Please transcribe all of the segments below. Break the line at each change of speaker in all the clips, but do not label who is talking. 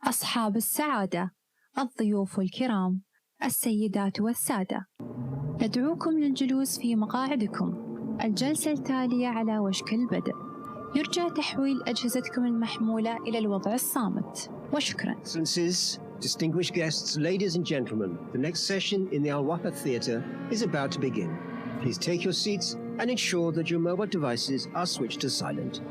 أصحاب السعادة، الضيوف الكرام، السيدات والسادة، ندعوكم للجلوس في مقاعدكم. الجلسة التالية على وشك البدء. يرجى تحويل أجهزتكم المحمولة إلى الوضع الصامت. وشكرا.
Excellencies, distinguished guests, ladies and gentlemen, the next session in the Al Wafa Theatre is about to begin. Please take your seats and ensure that your mobile devices are switched to silent.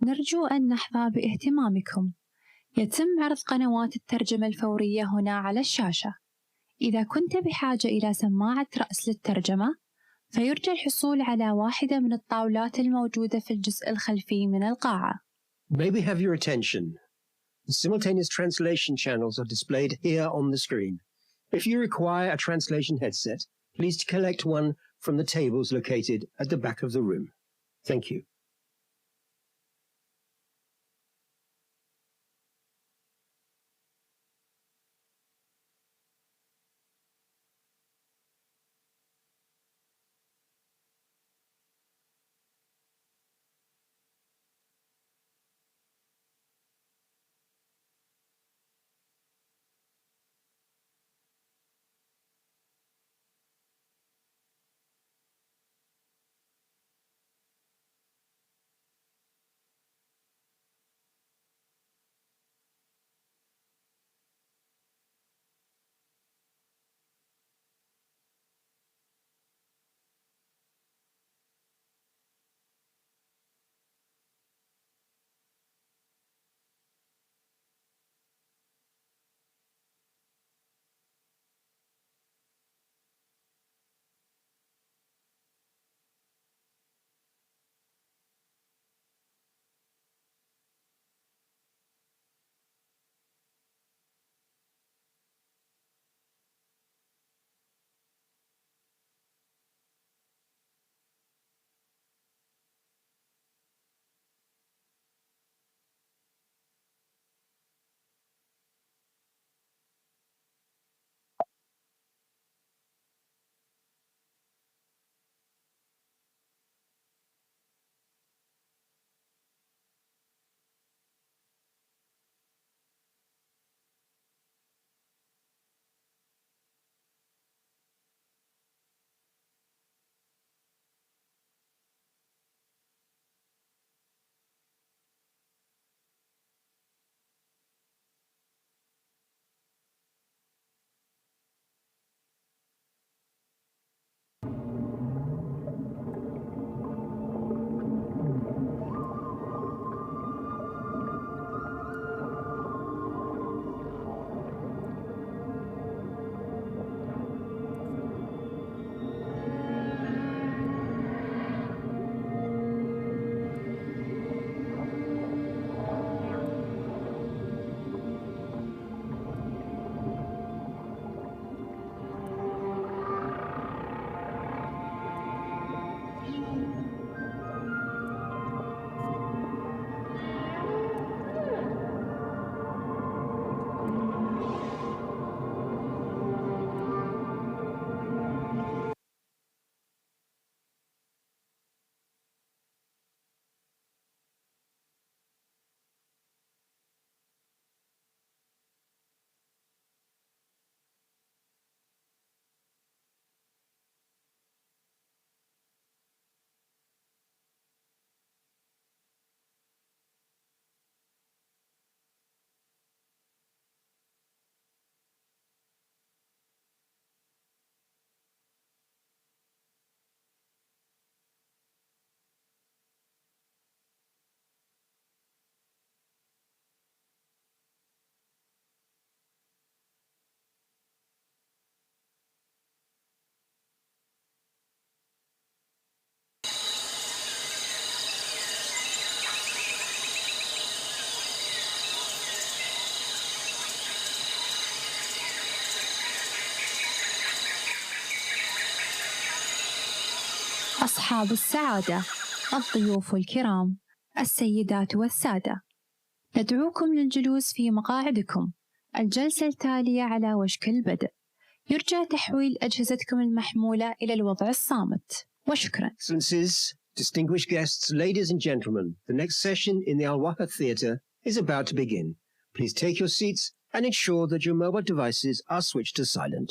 نرجو أن نحظى باهتمامكم. يتم عرض قنوات الترجمة الفورية هنا على الشاشة. إذا كنت بحاجة إلى سماعة رأس للترجمة، فيرجى الحصول على واحدة من الطاولات الموجودة في الجزء الخلفي من القاعة.
May we have your attention? The simultaneous translation channels are displayed here on the screen. If you require a translation headset, please collect one from the tables located at the back of the room. Thank you.
أصحاب السعادة، الضيوف الكرام، السيدات والسادة، ندعوكم للجلوس في مقاعدكم. الجلسة التالية على وشك البدء. يرجى تحويل أجهزتكم المحمولة إلى الوضع الصامت. وشكرا.
Excellencies, distinguished guests, ladies and gentlemen, the next session in the Al-Wafa Theatre is about to begin. Please take your seats and ensure that your mobile devices are switched to silent.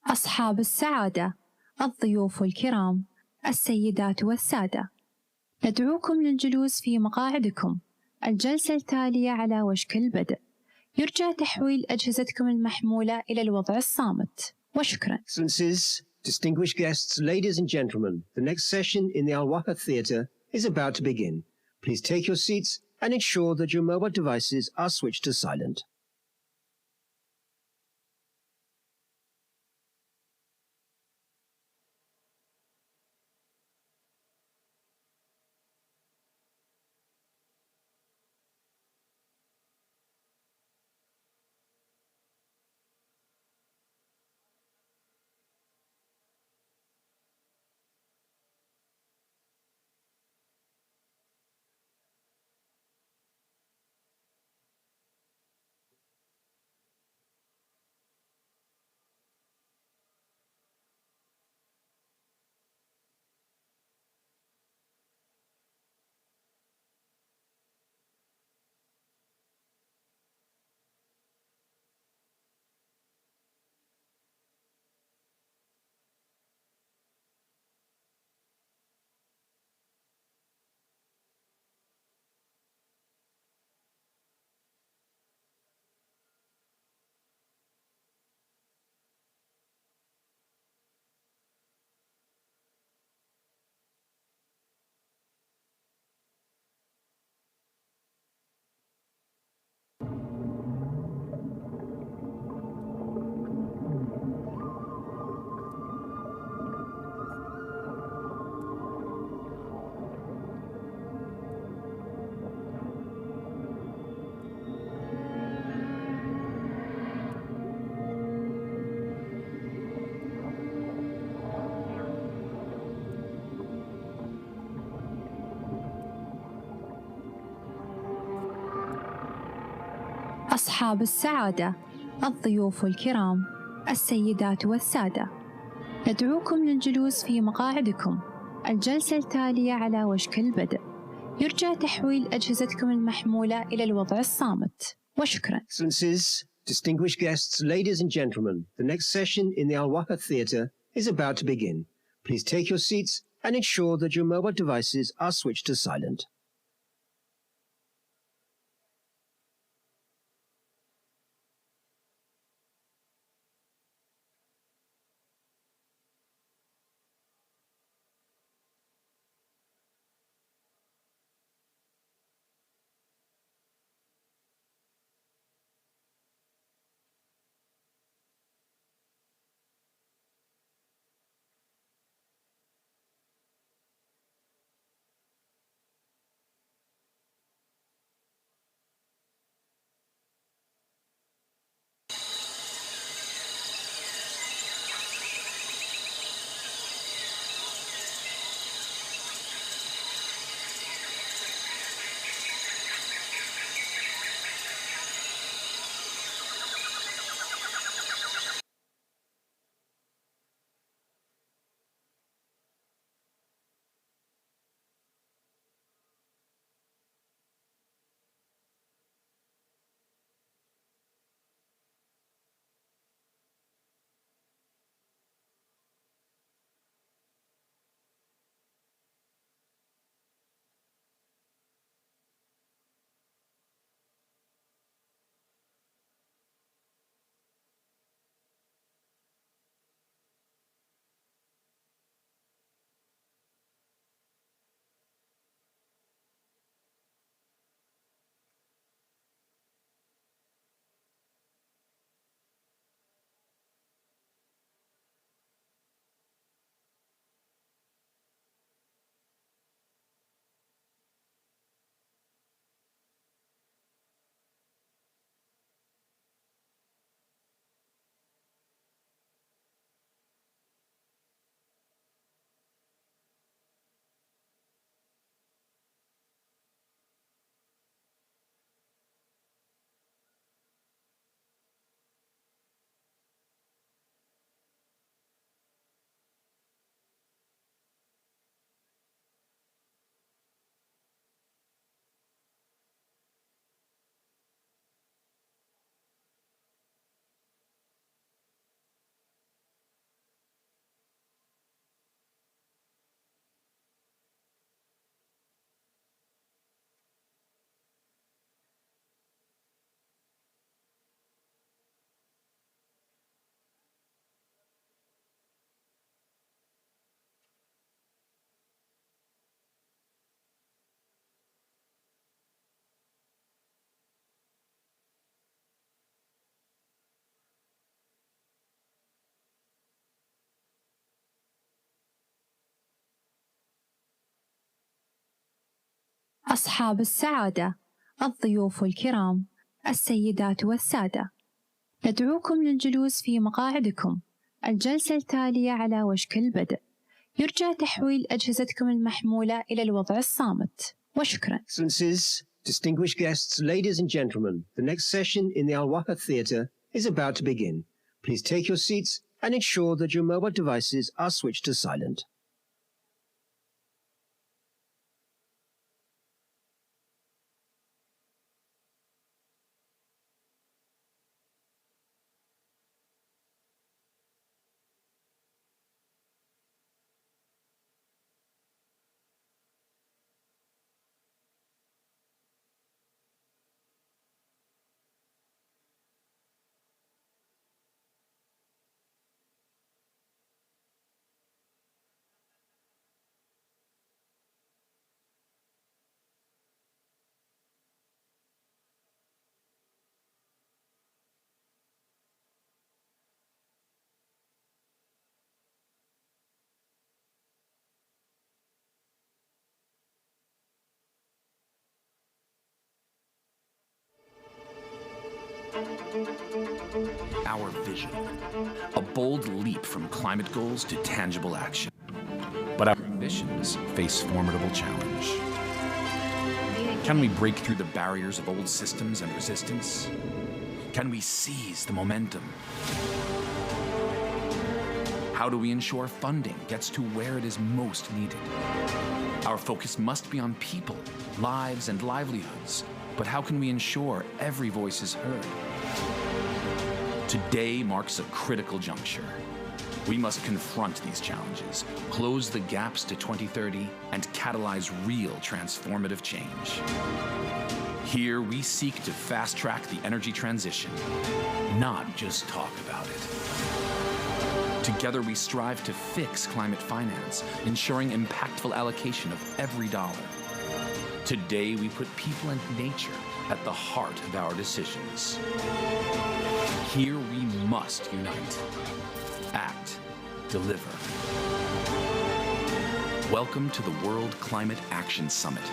أصحاب السعادة، الضيوف الكرام، السيدات والسادة، ندعوكم للجلوس في مقاعدكم. الجلسة التالية على وشك البدء. يرجى تحويل أجهزتكم المحمولة إلى الوضع الصامت. وشكرا.
Excellencies, distinguished guests, ladies and gentlemen, the next session in the Al-Wafa Theatre is about to begin. Please take your seats and ensure that your mobile devices are switched to silent.
أصحاب السعادة، الضيوف الكرام، السيدات والسادة، ندعوكم للجلوس في مقاعدكم. الجلسة التالية على وشك البدء. يرجى تحويل أجهزتكم المحمولة إلى الوضع الصامت. وشكرا.
Excellencies, distinguished guests, ladies and gentlemen, the next session in the Al-Wafa Theatre is about to begin. Please take your seats and ensure that your mobile devices are switched to silent.
أصحاب السعادة، الضيوف الكرام، السيدات والسادة، ندعوكم للجلوس في مقاعدكم. الجلسة التالية على وشك البدء. يرجى تحويل أجهزتكم المحمولة إلى الوضع الصامت. وشكرا.
Excellencies, distinguished guests, ladies and gentlemen, the next session in the Al Wafa Theatre is about to begin. Please take your seats and ensure that your mobile devices are switched to silent.
Our vision, a bold leap from climate goals to tangible action. But our ambitions face formidable challenge. Can we break through the barriers of old systems and resistance? Can we seize the momentum? How do we ensure funding gets to where it is most needed? Our focus must be on people, lives, and livelihoods. But how can we ensure every voice is heard? Today marks a critical juncture. We must confront these challenges, close the gaps to 2030, and catalyze real transformative change. Here we seek to fast-track the energy transition, not just talk about it. Together we strive to fix climate finance, ensuring impactful allocation of every dollar. Today we put people and nature at the heart of our decisions. Here we must unite, act, deliver. Welcome to the World Climate Action Summit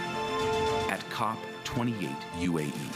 at COP28 UAE.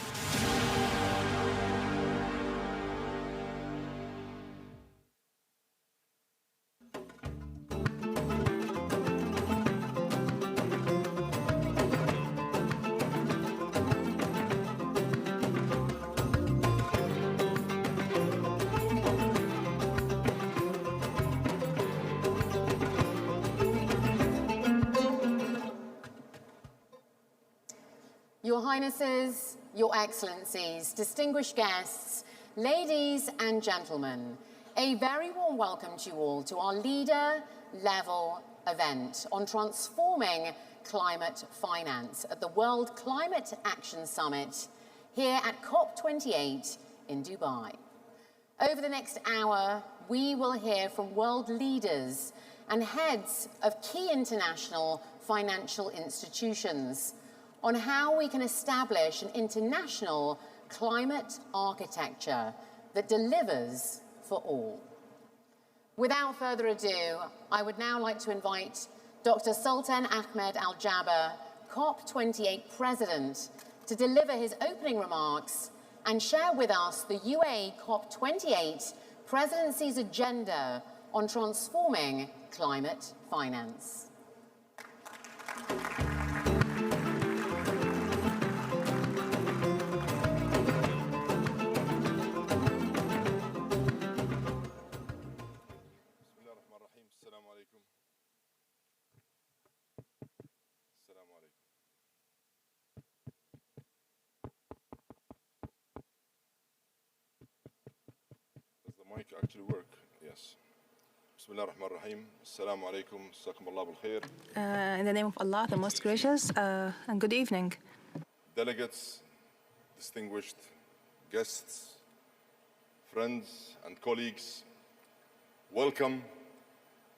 Your Highnesses, Your Excellencies, distinguished guests, ladies and gentlemen, a very warm welcome to you all to our leader-level event on transforming climate finance at the World Climate Action Summit here at COP28 in Dubai. Over the next hour, we will hear from world leaders and heads of key international financial institutions on how we can establish an international climate architecture that delivers for all. Without further ado, I would now like to invite Dr. Sultan Ahmed Al Jaber, COP28 President, to deliver his opening remarks and share with us the UAE COP28 Presidency's agenda on transforming climate finance.
Mic actually work? Yes. Bismillah ar-Rahman ar-Rahim. Assalamu alaikum. Jazakumullah bil khair.
In the name of Allah, the most gracious, and good evening.
Delegates, distinguished guests, friends and colleagues, welcome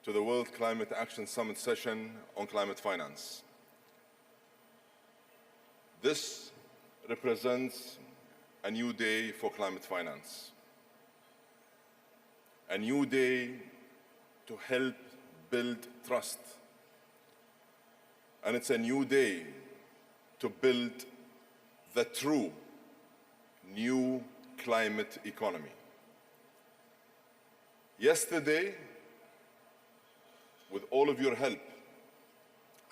to the World Climate Action Summit session on climate finance. This represents a new day for climate finance. A new day to help build trust. And it's a new day to build the true new climate economy. Yesterday, with all of your help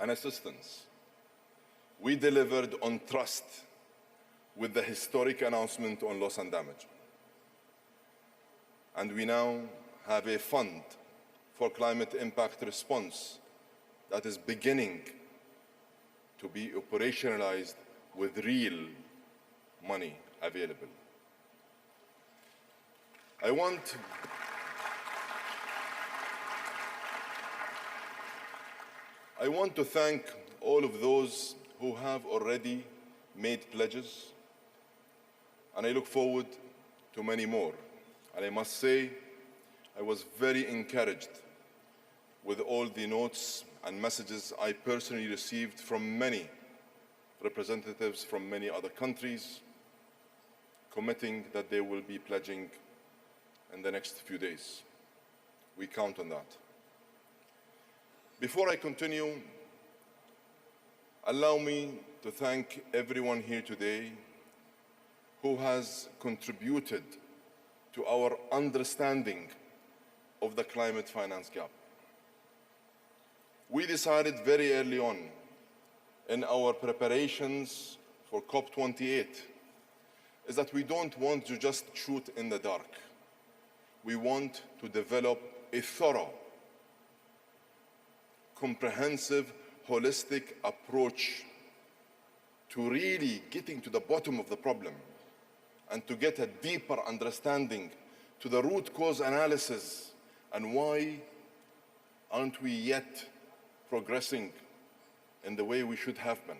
and assistance, we delivered on trust with the historic announcement on loss and damage. And we now have a fund for climate impact response that is beginning to be operationalized with real money available. I want to thank all of those who have already made pledges, and I look forward to many more. And I must say, I was very encouraged with all the notes and messages I personally received from many representatives from many other countries, committing that they will be pledging in the next few days. We count on that. Before I continue, allow me to thank everyone here today who has contributed to our understanding of the climate finance gap. We decided very early on in our preparations for COP28 is that we don't want to just shoot in the dark. We want to develop a thorough, comprehensive, holistic approach to really getting to the bottom of the problem and to get a deeper understanding to the root cause analysis and why aren't we yet progressing in the way we should have been.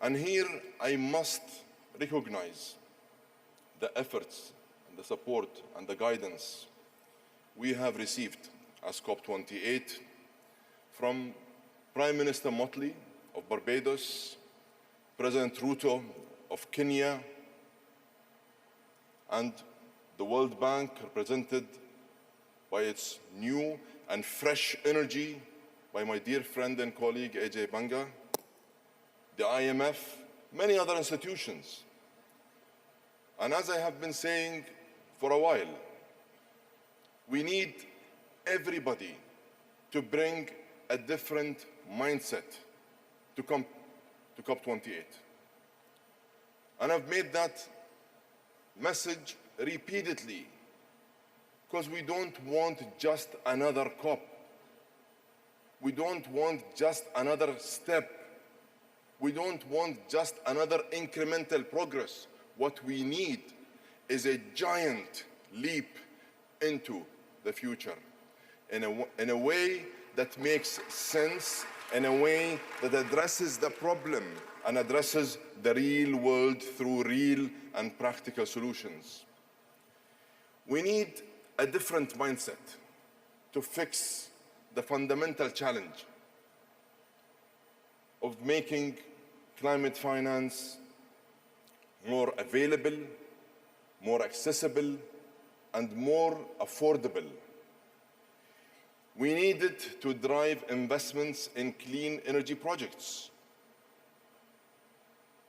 And here I must recognize the efforts and the support and the guidance we have received as COP28 from Prime Minister Motley of Barbados, President Ruto of Kenya, and the World Bank, represented by its new and fresh energy by my dear friend and colleague AJ Banga, the IMF, many other institutions. And as I have been saying for a while, we need everybody to bring a different mindset to COP28. And I've made that message repeatedly because we don't want just another COP. We don't want just another step. We don't want just another incremental progress. What we need is a giant leap into the future in a way that makes sense, in a way that addresses the problem and addresses the real world through real and practical solutions. We need a different mindset to fix the fundamental challenge of making climate finance more available, more accessible, and more affordable. We needed to drive investments in clean energy projects,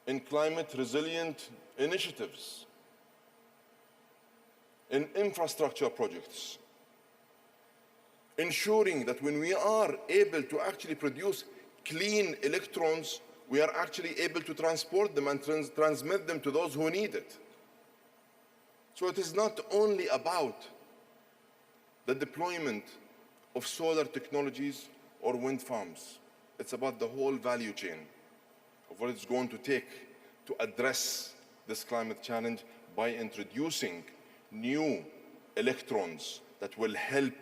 in climate resilient initiatives, in infrastructure projects, ensuring that when we are able to actually produce clean electrons, we are actually able to transport them and transmit them to those who need it. So it is not only about the deployment of solar technologies or wind farms. It's about the whole value chain of what it's going to take to address this climate challenge by introducing new electrons that will help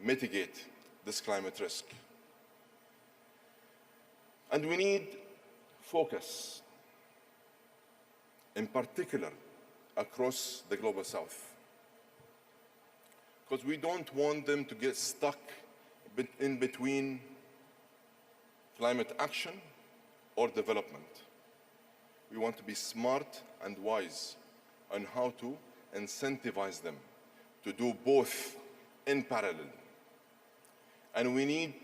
mitigate this climate risk. And we need focus, in particular across the Global South, because we don't want them to get stuck in between climate action or development. We want to be smart and wise on how to incentivize them to do both in parallel. And we need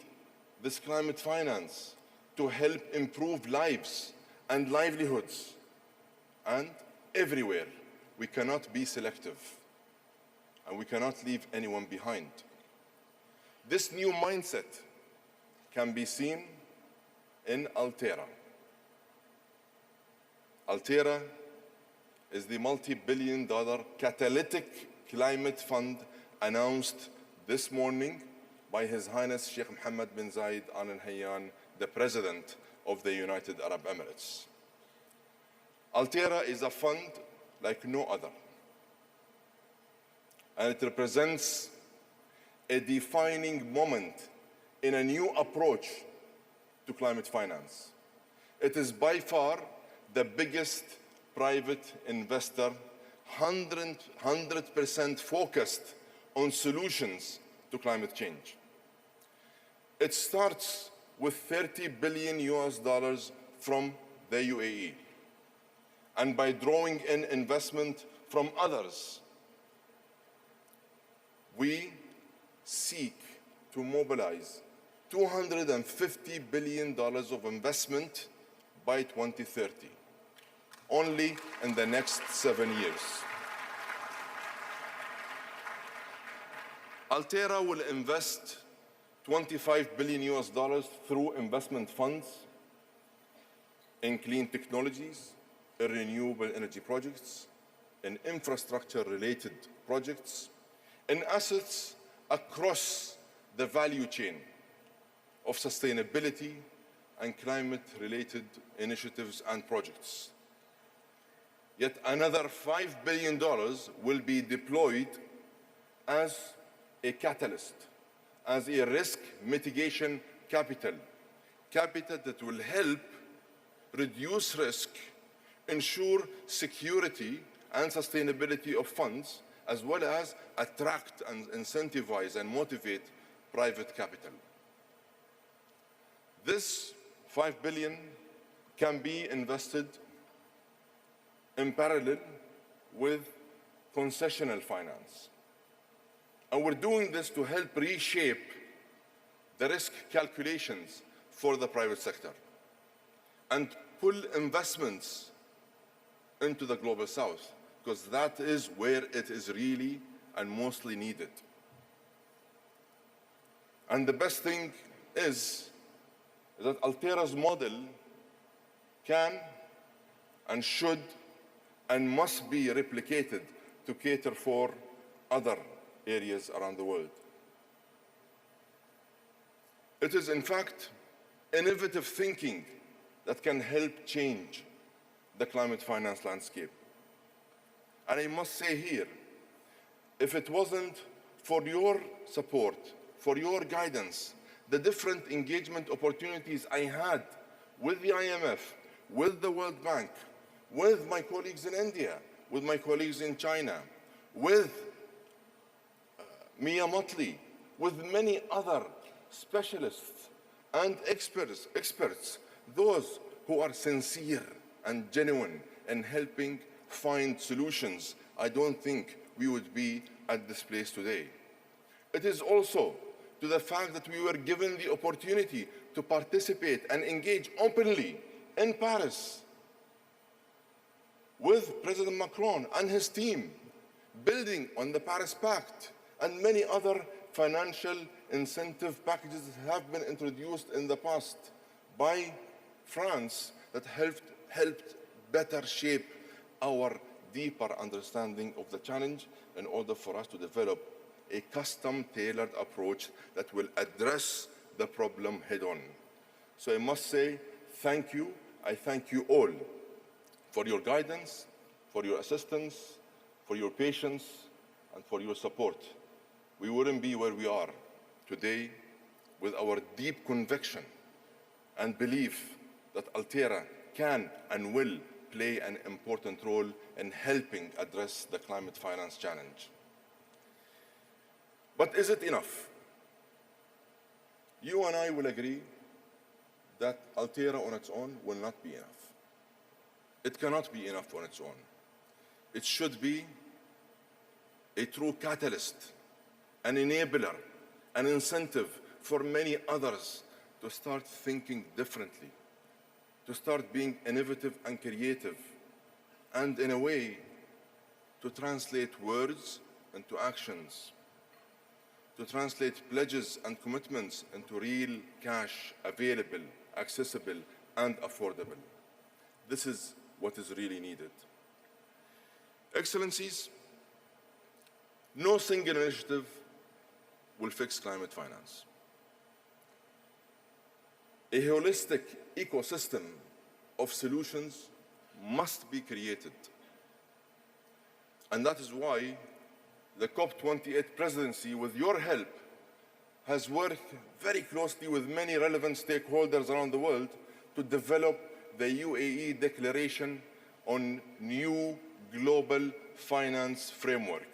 this climate finance to help improve lives and livelihoods. And everywhere, we cannot be selective, and we cannot leave anyone behind. This new mindset can be seen in Altera. Altera is the multi-billion-dollar catalytic climate fund announced this morning by His Highness Sheikh Mohammed bin Zayed Al Nahyan, the President of the United Arab Emirates. Altera is a fund like no other, and it represents a defining moment in a new approach to climate finance. It is by far the biggest private investor, 100% focused on solutions to climate change. It starts with $30 billion from the UAE. And by drawing in investment from others, we seek to mobilize $250 billion of investment by 2030, only in the next 7 years. Altera will invest $25 billion through investment funds in clean technologies, in renewable energy projects, in infrastructure-related projects, in assets across the value chain of sustainability and climate-related initiatives and projects. Yet another $5 billion will be deployed as a catalyst, as a risk mitigation capital that will help reduce risk, ensure security and sustainability of funds, as well as attract and incentivize and motivate private capital. This $5 billion can be invested in parallel with concessional finance. And we're doing this to help reshape the risk calculations for the private sector and pull investments into the global south, because that is where it is really and mostly needed. And the best thing is that Altera's model can and should and must be replicated to cater for other areas around the world. It is, in fact, innovative thinking that can help change the climate finance landscape. And I must say here, if it wasn't for your support, for your guidance, the different engagement opportunities I had with the IMF, with the World Bank, with my colleagues in India, with my colleagues in China, with Mia Motley, with many other specialists and experts, those who are sincere and genuine in helping find solutions, I don't think we would be at this place today. It is also to the fact that we were given the opportunity to participate and engage openly in Paris with President Macron and his team, building on the Paris Pact and many other financial incentive packages that have been introduced in the past by France that helped better shape our deeper understanding of the challenge in order for us to develop a custom-tailored approach that will address the problem head-on. So I must say thank you. I thank you all for your guidance, for your assistance, for your patience, and for your support. We wouldn't be where we are today with our deep conviction and belief that Altera can and will play an important role in helping address the climate finance challenge. But is it enough? You and I will agree that Altera on its own will not be enough. It cannot be enough on its own. It should be a true catalyst, an enabler, an incentive for many others to start thinking differently, to start being innovative and creative, and in a way, to translate words into actions, to translate pledges and commitments into real cash available, accessible, and affordable. This is what is really needed. Excellencies, no single initiative will fix climate finance. A holistic ecosystem of solutions must be created. And that is why the COP28 presidency, with your help, has worked very closely with many relevant stakeholders around the world to develop the UAE Declaration on New Global Finance Framework.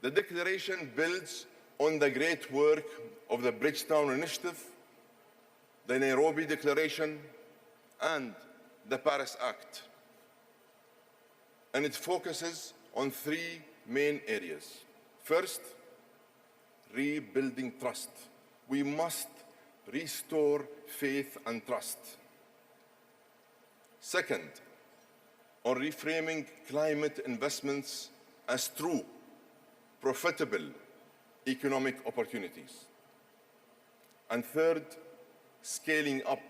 The declaration builds on the great work of the Bridgetown Initiative, the Nairobi Declaration, and the Paris Act. And it focuses on three main areas. First, rebuilding trust. We must restore faith and trust. Second, on reframing climate investments as true, profitable economic opportunities. And third, scaling up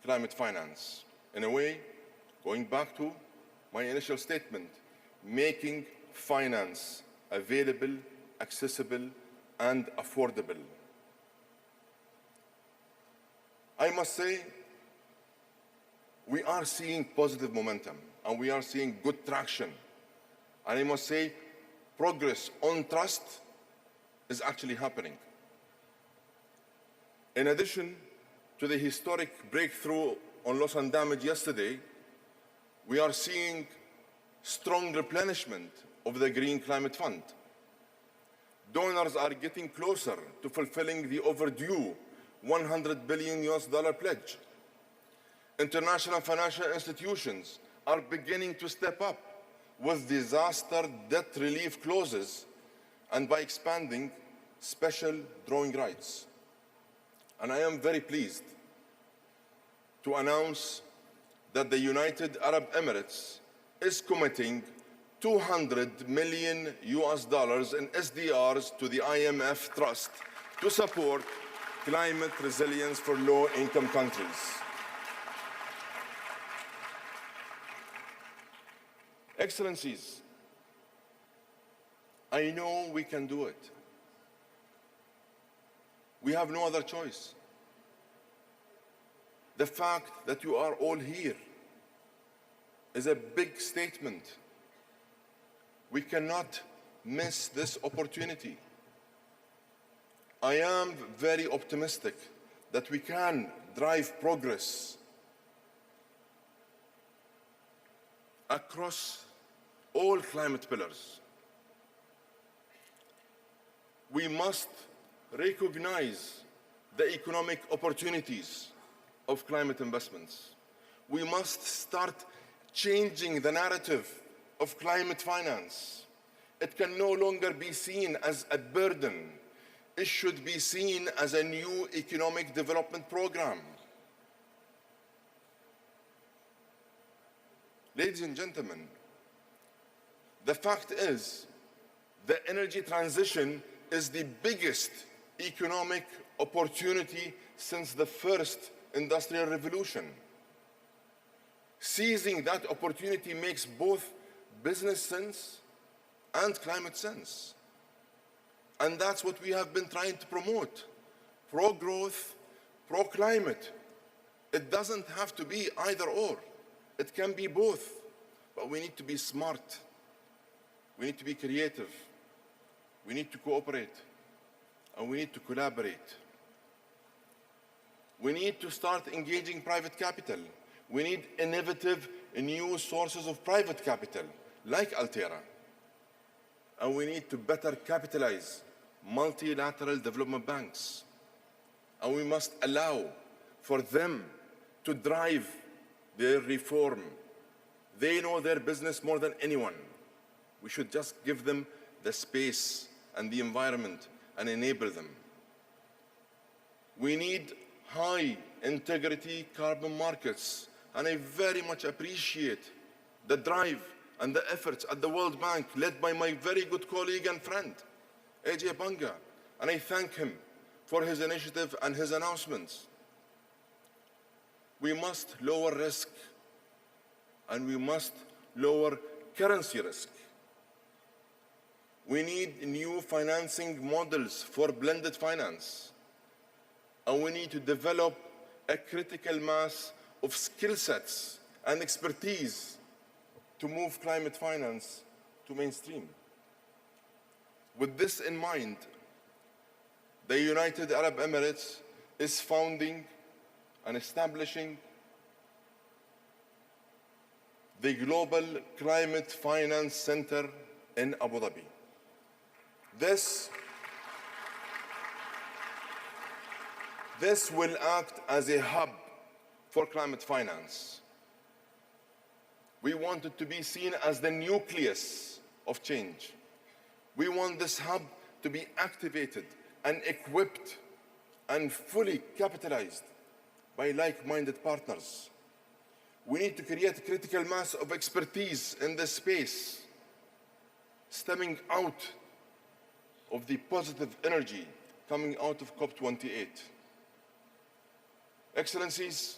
climate finance. In a way, going back to my initial statement, making finance available, accessible, and affordable. I must say, we are seeing positive momentum, and we are seeing good traction. And I must say, progress on trust is actually happening. In addition to the historic breakthrough on loss and damage yesterday, we are seeing strong replenishment of the Green Climate Fund. Donors are getting closer to fulfilling the overdue $100 billion pledge. International financial institutions are beginning to step up with disaster debt relief clauses and by expanding special drawing rights. And I am very pleased to announce that the United Arab Emirates is committing $200 million in SDRs to the IMF Trust to support climate resilience for low-income countries. Excellencies, I know we can do it. We have no other choice. The fact that you are all here is a big statement. We cannot miss this opportunity. I am very optimistic that we can drive progress across all climate pillars. We must recognize the economic opportunities of climate investments. We must start changing the narrative of climate finance. It can no longer be seen as a burden. It should be seen as a new economic development program. Ladies and gentlemen, the fact is, the energy transition is the biggest economic opportunity since the first industrial revolution. Seizing that opportunity makes both business sense and climate sense. And that's what we have been trying to promote. Pro-growth, pro-climate. It doesn't have to be either or. It can be both. But we need to be smart. We need to be creative. We need to cooperate. And we need to collaborate. We need to start engaging private capital. We need innovative new sources of private capital, like Altera. And we need to better capitalize multilateral development banks. And we must allow for them to drive their reform. They know their business more than anyone. We should just give them the space and the environment and enable them. We need high integrity carbon markets, and I very much appreciate the drive and the efforts at the World Bank led by my very good colleague and friend, AJ Banga, and I thank him for his initiative and his announcements. We must lower risk, and we must lower currency risk. We need new financing models for blended finance, and we need to develop a critical mass of skill sets and expertise to move climate finance to mainstream. With this in mind, the United Arab Emirates is founding and establishing the Global Climate Finance Center in Abu Dhabi. This will act as a hub for climate finance. We want it to be seen as the nucleus of change. We want this hub to be activated and equipped and fully capitalized by like-minded partners. We need to create a critical mass of expertise in this space, stemming out of the positive energy coming out of COP28. Excellencies,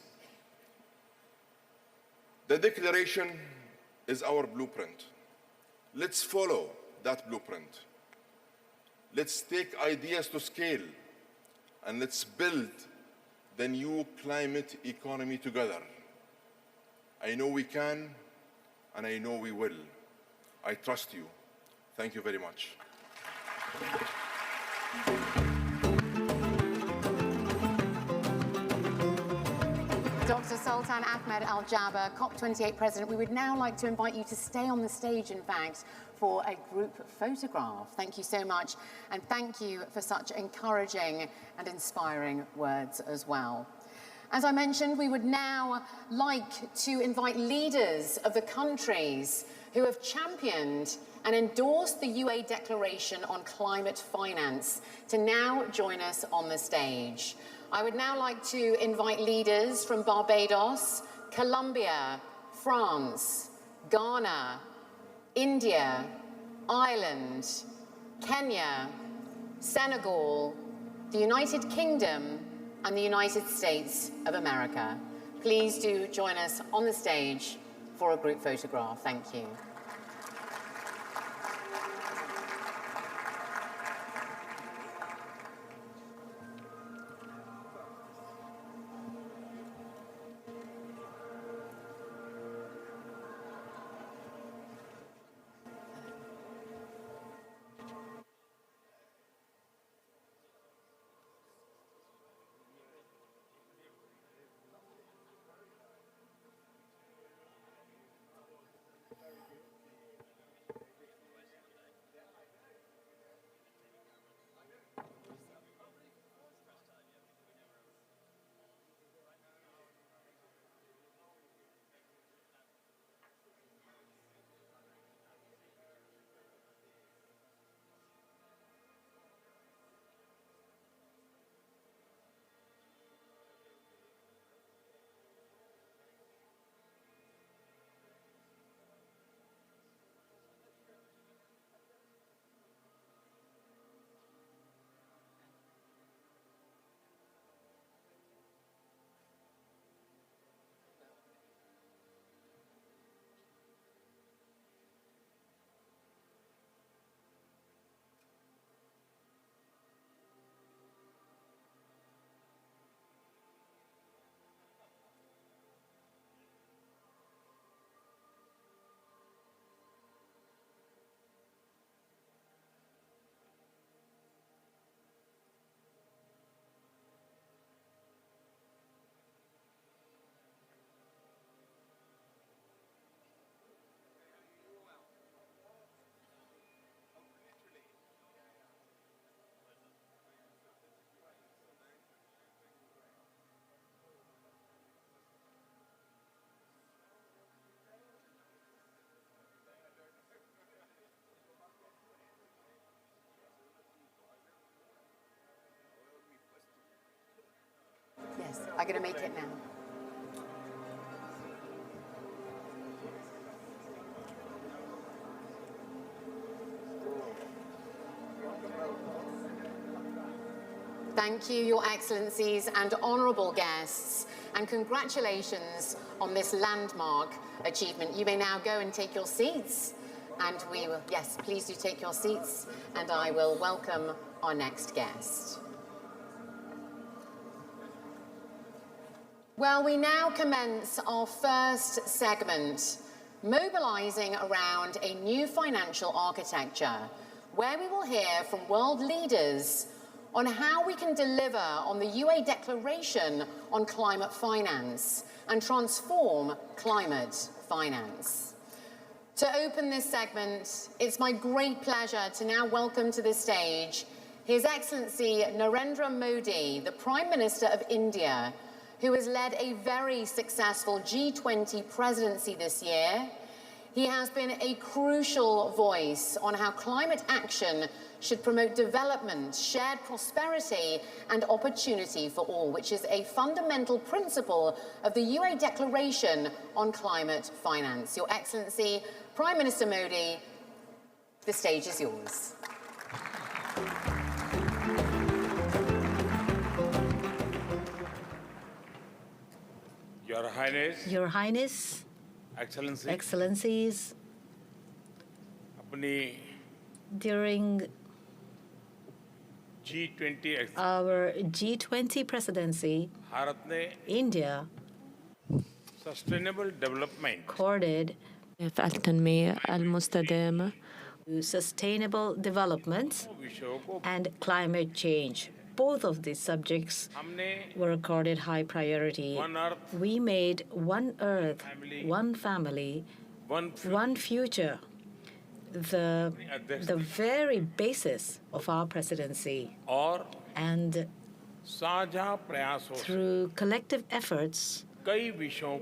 the declaration is our blueprint. Let's follow that blueprint. Let's take ideas to scale, and let's build the new climate economy together. I know we can, and I know we will. I trust you. Thank you very much.
Dr. Sultan Ahmed Al Jaber, COP28 President, we would now like to invite you to stay on the stage, in fact, for a group photograph. Thank you so much, and thank you for such encouraging and inspiring words as well. As I mentioned, we would now like to invite leaders of the countries who have championed and endorsed the UA Declaration on Climate Finance to now join us on the stage. I would now like to invite leaders from Barbados, Colombia, France, Ghana, India, Ireland, Kenya, Senegal, the United Kingdom, and the United States of America. Please do join us on the stage for a group photograph. Thank you. I'm going to make it now. Thank you, Your Excellencies and honourable guests, and congratulations on this landmark achievement. You may now go and take your seats, and we will, yes, please do take your seats, and I will welcome our next guest. Well, we now commence our first segment, mobilising around a new financial architecture, where we will hear from world leaders on how we can deliver on the UA Declaration on Climate Finance and transform climate finance. To open this segment, it's my great pleasure to now welcome to the stage His Excellency Narendra Modi, the Prime Minister of India, who has led a very successful G20 presidency this year. He has been a crucial voice on how climate action should promote development, shared prosperity, and opportunity for all, which is a fundamental principle of the UA Declaration on Climate Finance. Your Excellency, Prime Minister Modi, the stage is yours.
Your Highness, Excellencies, during our G20 presidency, India accorded
التنمية المستدامة
sustainable development and climate change. Both of these subjects were accorded high priority. We made one Earth, one family, one future, the very basis of our presidency. And through collective efforts,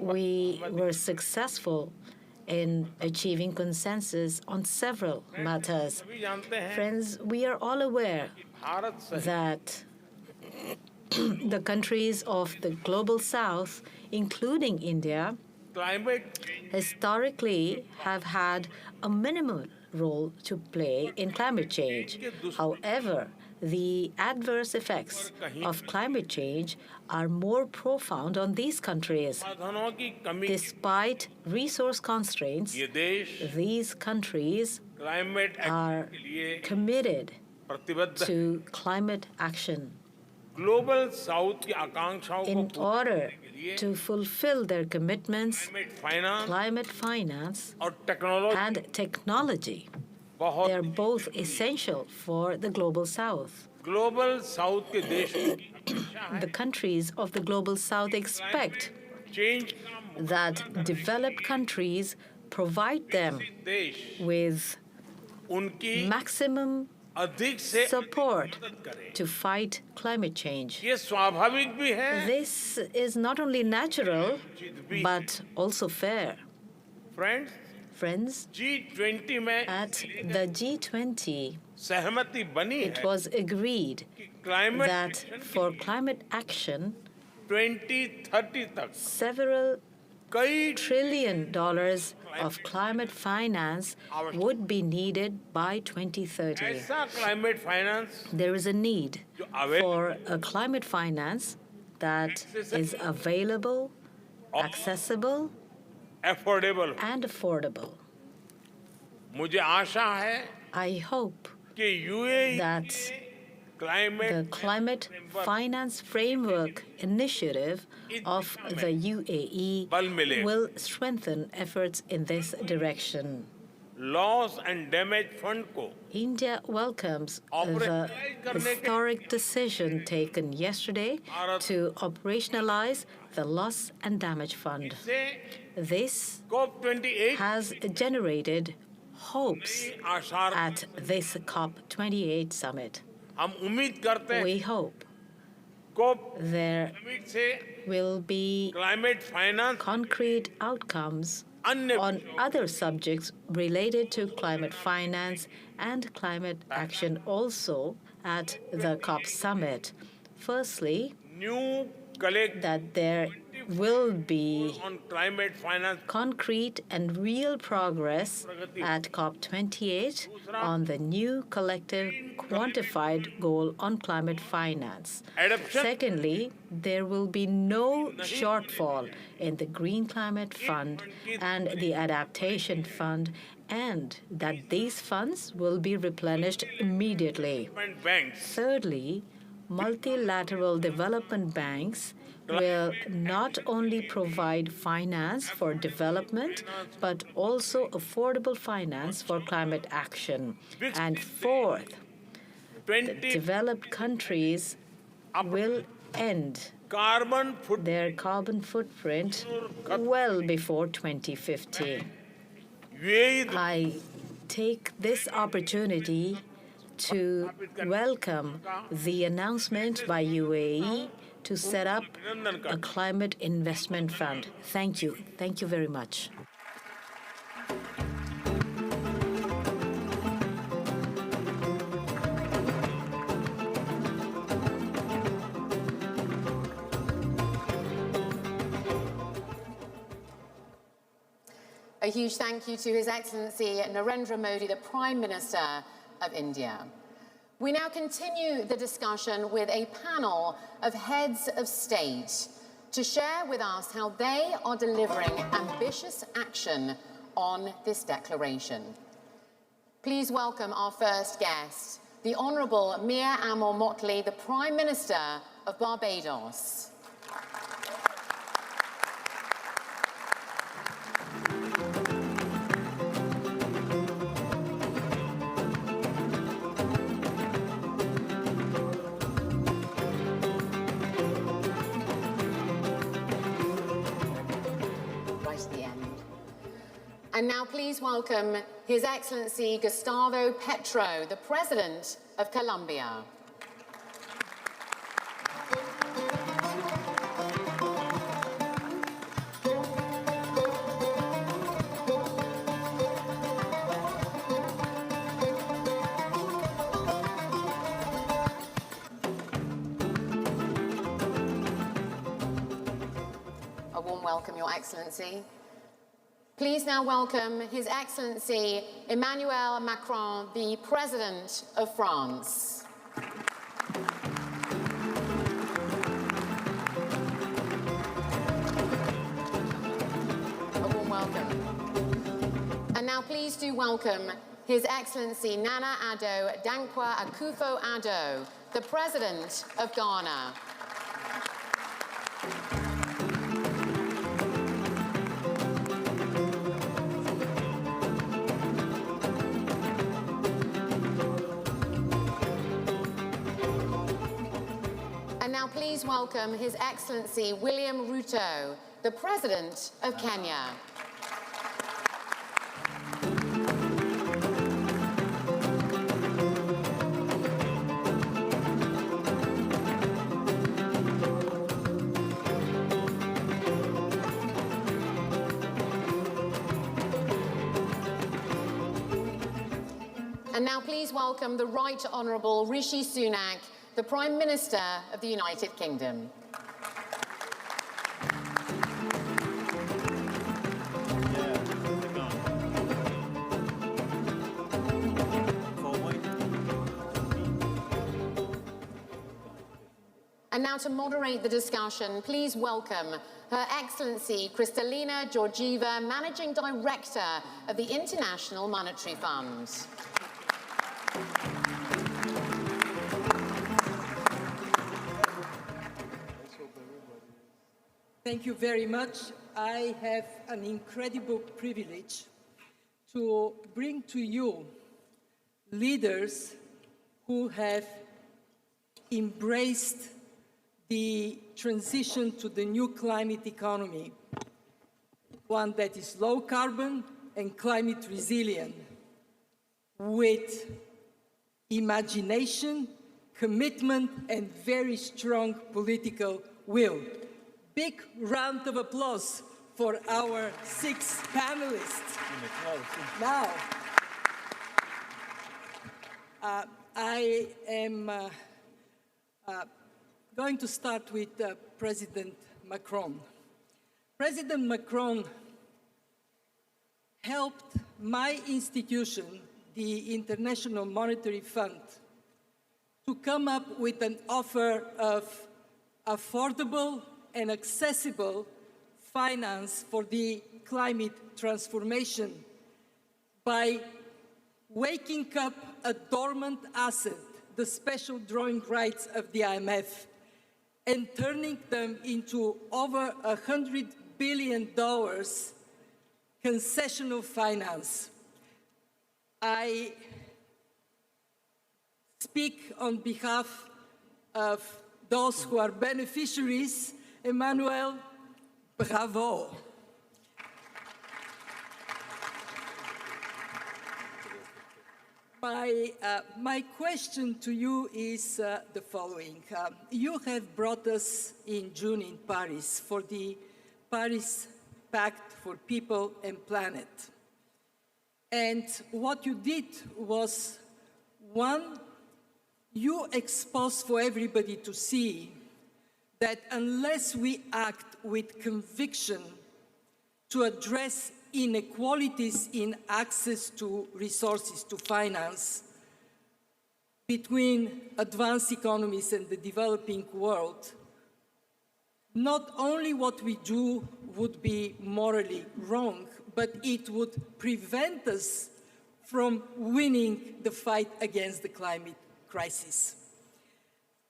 we were successful in achieving consensus on several matters. Friends, we are all aware that the countries of the global south, including India, historically have had a minimal role to play in climate change. However, the adverse effects of climate change are more profound on these countries. Despite resource constraints, these countries are committed to climate action. In order to fulfill their commitments, climate finance and technology, they are both essential for the global south. The countries of the global south expect that developed countries provide them with maximum support to fight climate change. This is not only natural, but also fair. Friends, at the G20, it was agreed that for climate action, several $trillion of climate finance would be needed by 2030. There is a need for a climate finance that is available, accessible, and affordable. I hope that the Climate Finance Framework Initiative of the UAE will strengthen efforts in this direction. India welcomes the historic decision taken yesterday to operationalize the Loss and Damage Fund. This has generated hopes at this COP28 summit. We hope there will be concrete outcomes on other subjects related to climate finance and climate action also at the COP summit. Firstly, that there will be concrete and real progress at COP28 on the new collective quantified goal on climate finance. Secondly, there will be no shortfall in the Green Climate Fund and the Adaptation Fund, and that these funds will be replenished immediately. Thirdly, multilateral development banks will not only provide finance for development, but also affordable finance for climate action. And fourth, the developed countries will end their carbon footprint well before 2050. I take this opportunity to welcome the announcement by UAE to set up a climate investment fund. Thank you. Thank you very much.
A huge thank you to His Excellency Narendra Modi, the Prime Minister of India. We now continue the discussion with a panel of heads of state to share with us how they are delivering ambitious action on this declaration. Please welcome our first guest, the Honourable Mir Amor Motley, the Prime Minister of Barbados. And now please welcome His Excellency Gustavo Petro, the President of Colombia. A warm welcome, Your Excellency. Please now welcome His Excellency Emmanuel Macron, the President of France. A warm welcome. And now please do welcome His Excellency Nana Addo Dankwa Akufo-Addo, the President of Ghana. And now please welcome His Excellency William Ruto, the President of Kenya. And now please welcome the Right Honourable Rishi Sunak, the Prime Minister of the United Kingdom. And now to moderate the discussion, please welcome Her Excellency Kristalina Georgieva, Managing Director of the International Monetary Fund.
Thank you very much. I have an incredible privilege to bring to you leaders who have embraced the transition to the new climate economy, one that is low carbon and climate resilient, with imagination, commitment, and very strong political will. Big round of applause for our 6 panelists. Now, I am going to start with President Macron. President Macron helped my institution, the International Monetary Fund, to come up with an offer of affordable and accessible finance for the climate transformation by waking up a dormant asset, the special drawing rights of the IMF, and turning them into over $100 billion concessional finance. I speak on behalf of those who are beneficiaries. Emmanuel, bravo. My question to you is the following. You have brought us in June in Paris for the Paris Pact for People and Planet. And what you did was, one, you exposed for everybody to see that unless we act with conviction to address inequalities in access to resources, to finance, between advanced economies and the developing world, not only what we do would be morally wrong, but it would prevent us from winning the fight against the climate crisis.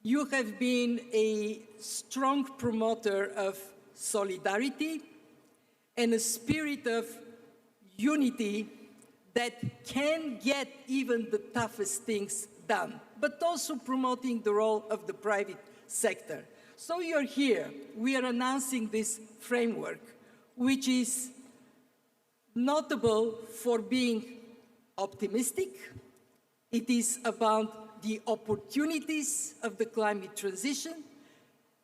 You have been a strong promoter of solidarity and a spirit of unity that can get even the toughest things done, but also promoting the role of the private sector. So you're here. We are announcing this framework, which is notable for being optimistic. It is about the opportunities of the climate transition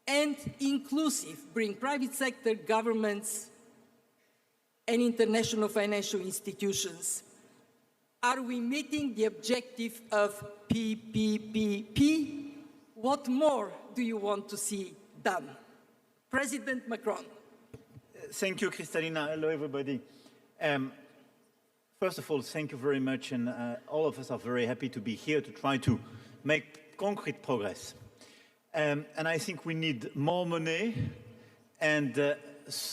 and inclusive, bring private sector, governments, and international financial institutions. Are we meeting the objective of PPPP? What more do you want to see done? President Macron.
Thank you, Kristalina. Hello, everybody. First of all, thank you very much, and all of us are very happy to be here to try to make concrete progress. And I think we need more money, and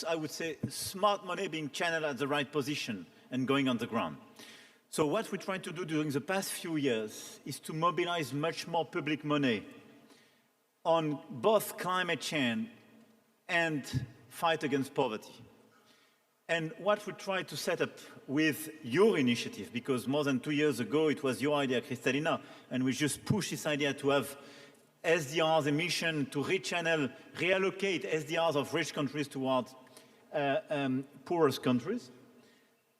I would say smart money being channeled at the right position and going on the ground. So what we tried to do during the past few years is to mobilize much more public money on both climate change and fight against poverty. And what we tried to set up with your initiative, because more than 2 years ago it was your idea, Kristalina, and we just pushed this idea to have SDRs, a mission to rechannel, reallocate SDRs of rich countries towards poorest countries.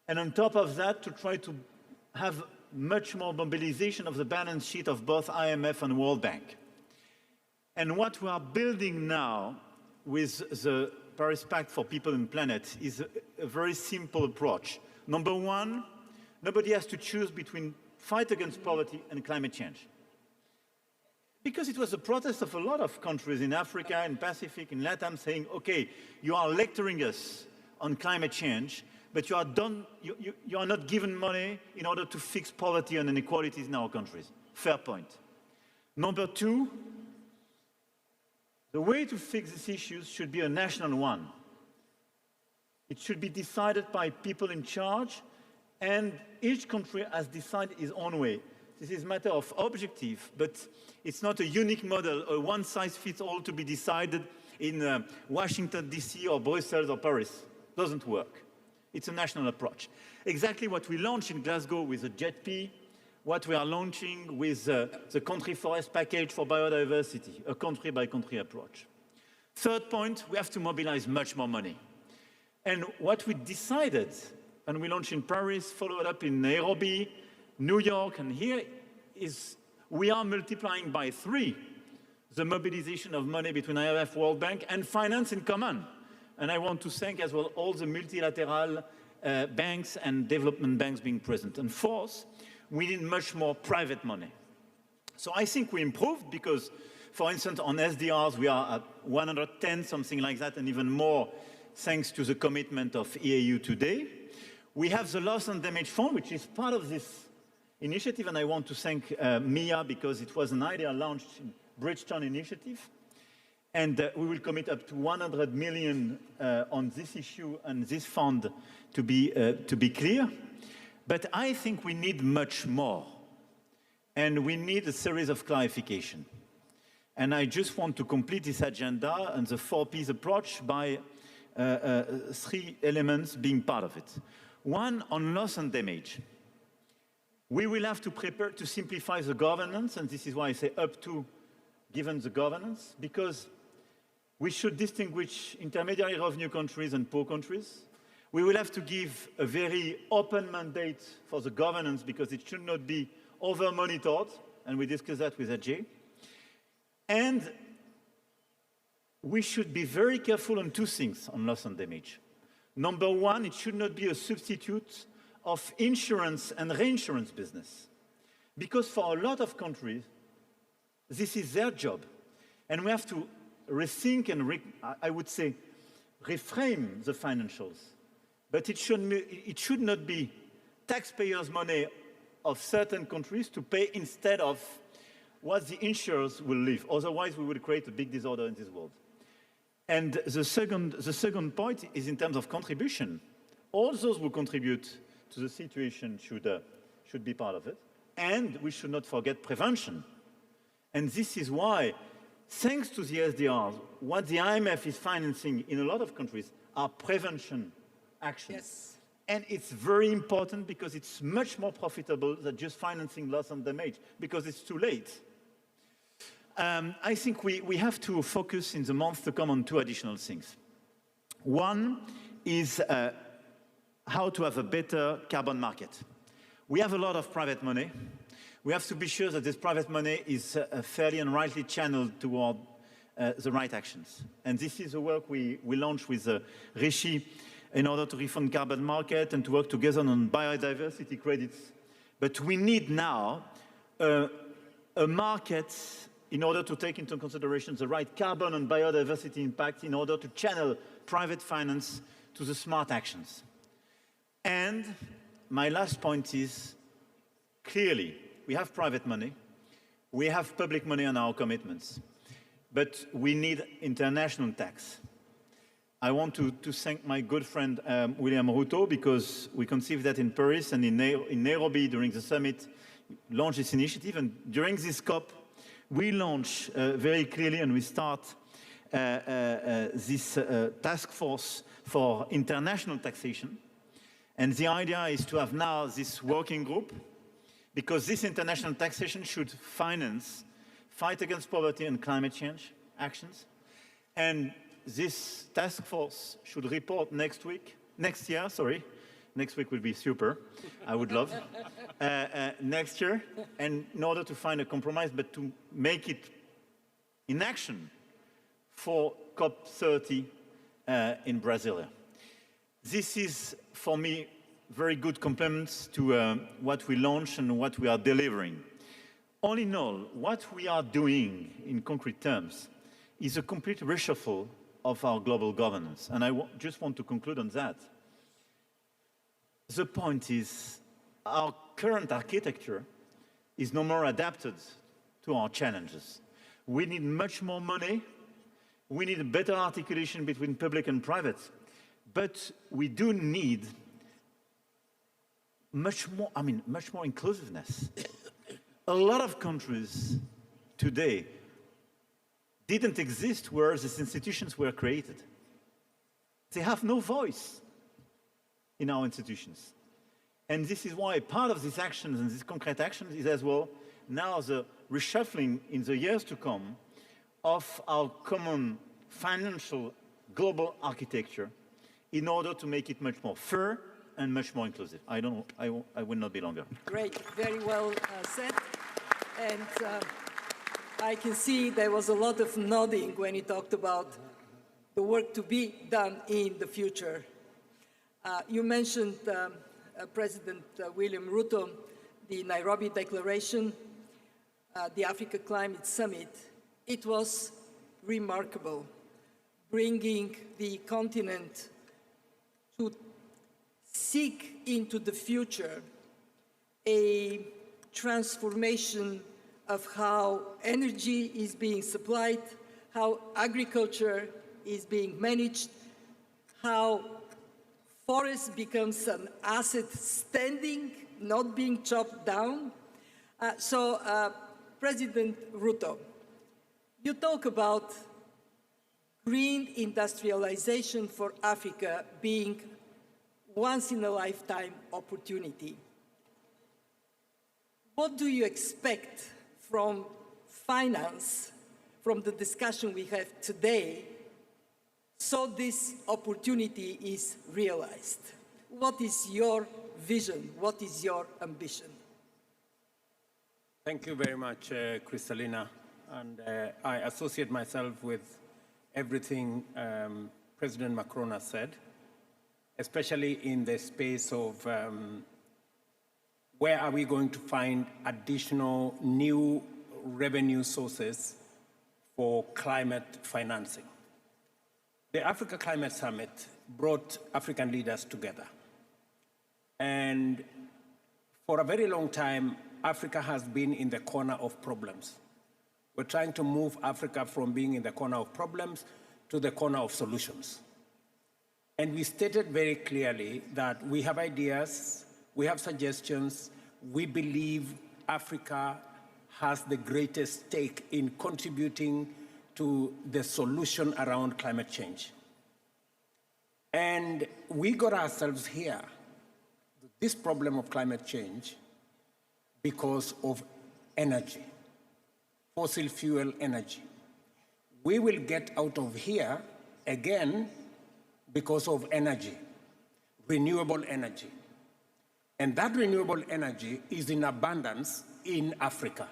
And on top of that, to try to have much more mobilization of the balance sheet of both IMF and World Bank. And what we are building now with the Paris Pact for People and Planet is a very simple approach. Number one, nobody has to choose between fight against poverty and climate change. Because it was a protest of a lot of countries in Africa, in Pacific, in Latam, saying, okay, you are lecturing us on climate change, but you are not given money in order to fix poverty and inequalities in our countries. Fair point. Number two, the way to fix these issues should be a national one. It should be decided by people in charge, and each country has decided its own way. This is a matter of objective, but it's not a unique model, a one-size-fits-all to be decided in Washington, D.C. or Brussels or Paris. Doesn't work. It's a national approach. Exactly what we launched in Glasgow with the JETP, what we are launching with the Country Forest Package for Biodiversity, a country-by-country approach. Third point, we have to mobilize much more money. And what we decided, and we launched in Paris, followed up in Nairobi, New York, and here is we are multiplying by 3 the mobilization of money between IMF, World Bank, and finance in common. And I want to thank as well all the multilateral banks and development banks being present. And fourth, we need much more private money. So I think we improved because For instance, on SDRs, we are at 110, something like that, and even more thanks to the commitment of EAU today. We have the Loss and Damage Fund, which is part of this initiative, and I want to thank Mia because it was an idea launched in Bridgetown Initiative. And we will commit up to 100 million on this issue and this fund to be clear. But I think we need much more. And we need a series of clarification. And I just want to complete this agenda and the 4Ps approach by 3 elements being part of it. One, on loss and damage. We will have to prepare to simplify the governance, and this is why I say up to, given the governance, because we should distinguish intermediary revenue countries and poor countries. We will have to give a very open mandate for the governance because it should not be over-monitored, and we discussed that with Ajay. And we should be very careful on 2 things on loss and damage. Number one, it should not be a substitute of insurance and reinsurance business. Because for a lot of countries, this is their job. And we have to rethink and, I would say, reframe the financials. But it should not be taxpayers' money of certain countries to pay instead of what the insurers will leave. Otherwise, we will create a big disorder in this world. And the second point is in terms of contribution. All those who contribute to the situation should be part of it. And we should not forget prevention. And this is why, thanks to the SDRs, what the IMF is financing in a lot of countries are prevention actions.
Yes.
And it's very important because it's much more profitable than just financing loss and damage, because it's too late. I think we have to focus in the months to come on 2 additional things. One is how to have a better carbon market. We have a lot of private money. We have to be sure that this private money is fairly and rightly channeled toward the right actions. And this is the work we launched with Rishi in order to refund carbon market and to work together on biodiversity credits. But we need now a market in order to take into consideration the right carbon and biodiversity impact in order to channel private finance to the smart actions. And my last point is, clearly, we have private money, we have public money on our commitments, but we need international tax. I want to thank my good friend William Ruto, because we conceived that in Paris and in Nairobi during the summit, launched this initiative. And during this COP, we launch very clearly, and we start this task force for international taxation. And the idea is to have now this working group, because this international taxation should finance fight against poverty and climate change actions. And this task force should report next year, sorry. Next week will be super, I would love. Next year, and in order to find a compromise, but to make it in action for COP30 in Brasilia. This is, for me, very good compliments to what we launched and what we are delivering. All in all, what we are doing in concrete terms is a complete reshuffle of our global governance. And I just want to conclude on that. The point is, our current architecture is no more adapted to our challenges. We need much more money. We need a better articulation between public and private. But we do need much more inclusiveness. A lot of countries today didn't exist where these institutions were created. They have no voice in our institutions. And this is why part of these actions and these concrete actions is as well now the reshuffling in the years to come of our common financial global architecture in order to make it much more fair and much more inclusive. I will not be longer.
Great, very well said. And I can see there was a lot of nodding when he talked about the work to be done in the future. You mentioned President William Ruto, the Nairobi Declaration, the Africa Climate Summit, It was remarkable, bringing the continent to seek into the future a transformation of how energy is being supplied, how agriculture is being managed, how forest becomes an asset standing, not being chopped down. President Ruto, you talk about green industrialization for Africa being once-in-a-lifetime opportunity. What do you expect from finance, from the discussion we have today, so this opportunity is realized? What is your vision? What is your ambition?
Thank you very much, Kristalina. And I associate myself with everything President Macron has said, especially in the space of where are we going to find additional new revenue sources for climate financing. The Africa Climate Summit brought African leaders together. And for a very long time, Africa has been in the corner of problems. We're trying to move Africa from being in the corner of problems to the corner of solutions. And we stated very clearly that we have ideas, we have suggestions, we believe Africa has the greatest stake in contributing to the solution around climate change. And we got ourselves here, this problem of climate change, because of energy, fossil fuel energy. We will get out of here again because of energy, renewable energy. And that renewable energy is in abundance in Africa.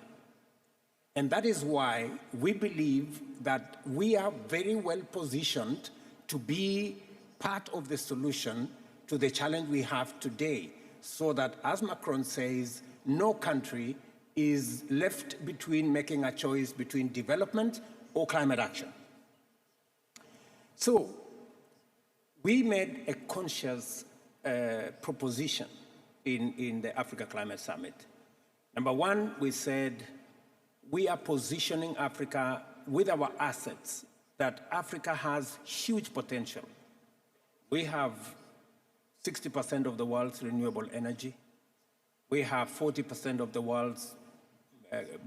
And that is why we believe that we are very well positioned to be part of the solution to the challenge we have today, so that, as Macron says, no country is left between making a choice between development or climate action. So we made a conscious proposition in the Africa Climate Summit. Number one, we said we are positioning Africa with our assets, that Africa has huge potential. We have 60% of the world's renewable energy. We have 40% of the world's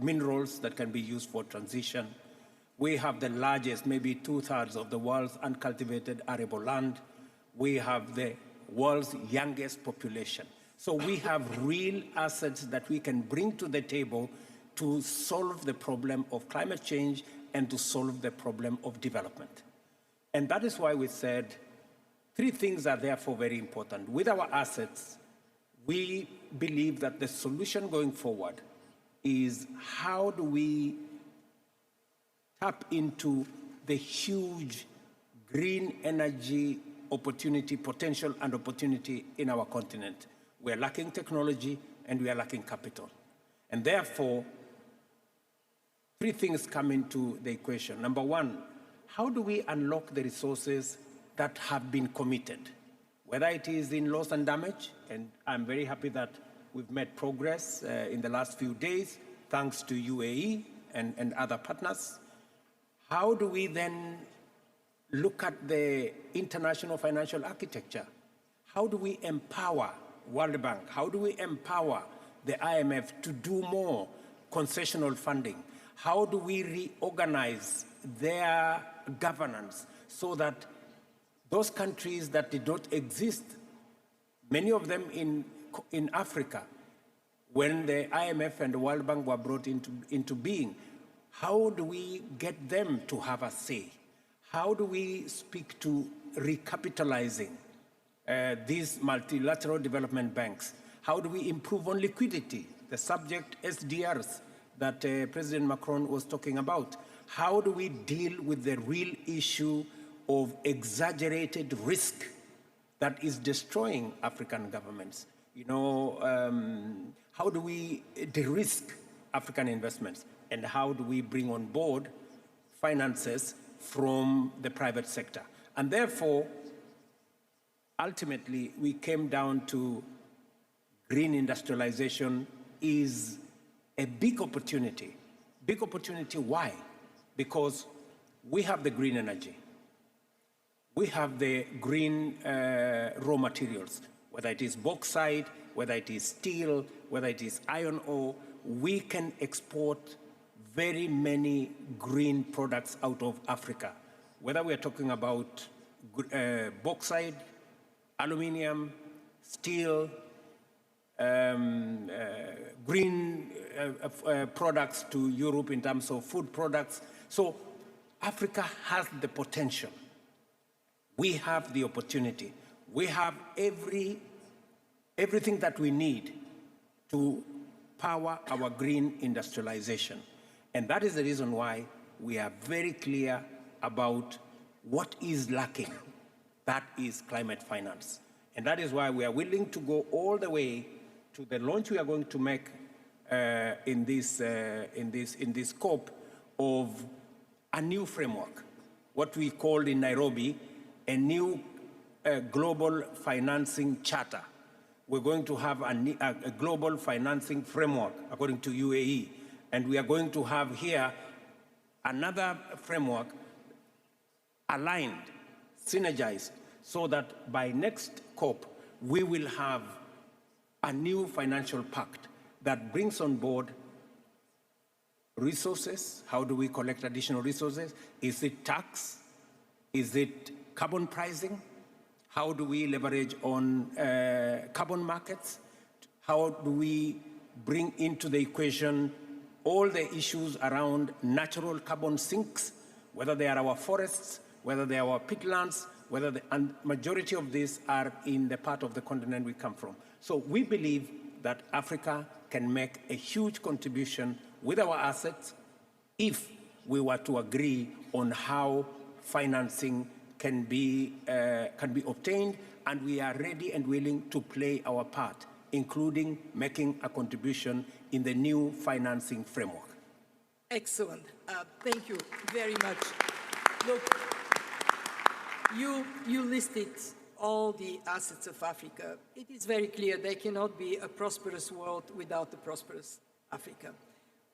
minerals that can be used for transition. We have the largest, maybe 2/3 of the world's uncultivated arable land. We have the world's youngest population. So we have real assets that we can bring to the table to solve the problem of climate change and to solve the problem of development. And that is why we said three things are therefore very important. With our assets, we believe that the solution going forward is how do we tap into the huge green energy opportunity, potential and opportunity in our continent. We are lacking technology and we are lacking capital. And therefore, three things come into the equation. Number one, how do we unlock the resources that have been committed? Whether it is in loss and damage, and I'm very happy that we've made progress in the last few days, thanks to UAE and other partners. How do we then look at the international financial architecture? How do we empower World Bank? How do we empower the IMF to do more concessional funding? How do we reorganize their governance so that those countries that did not exist, many of them in Africa, when the IMF and the World Bank were brought into being, how do we get them to have a say? How do we speak to recapitalizing these multilateral development banks? How do we improve on liquidity, the subject SDRs that President Macron was talking about? How do we deal with the real issue of exaggerated risk that is destroying African governments? You know, how do we de-risk African investments? And how do we bring on board finances from the private sector. And therefore, ultimately, we came down to green industrialization is a big opportunity. Big opportunity, why? Because we have the green energy. We have the green raw materials, whether it is bauxite, whether it is steel, whether it is iron ore. We can export very many green products out of Africa, whether we are talking about bauxite, aluminium, steel, green products to Europe in terms of food products. So Africa has the potential. We have the opportunity. We have everything that we need to power our green industrialization. And that is the reason why we are very clear about what is lacking. That is climate finance. And that is why we are willing to go all the way to the launch we are going to make in this COP of a new framework, what we called in Nairobi a new global financing charter. We're going to have a global financing framework according to UAE. And we are going to have here another framework aligned, synergized, so that by next COP, we will have a new financial pact that brings on board resources. How do we collect additional resources? Is it tax? Is it carbon pricing? How do we leverage on carbon markets? How do we bring into the equation all the issues around natural carbon sinks, whether they are our forests, whether they are our peatlands, and majority of these are in the part of the continent we come from. So we believe that Africa can make a huge contribution with our assets if we were to agree on how financing can be obtained, and we are ready and willing to play our part, including making a contribution in the new financing framework.
Excellent. Thank you very much. Look, you listed all the assets of Africa. It is very clear there cannot be a prosperous world without a prosperous Africa.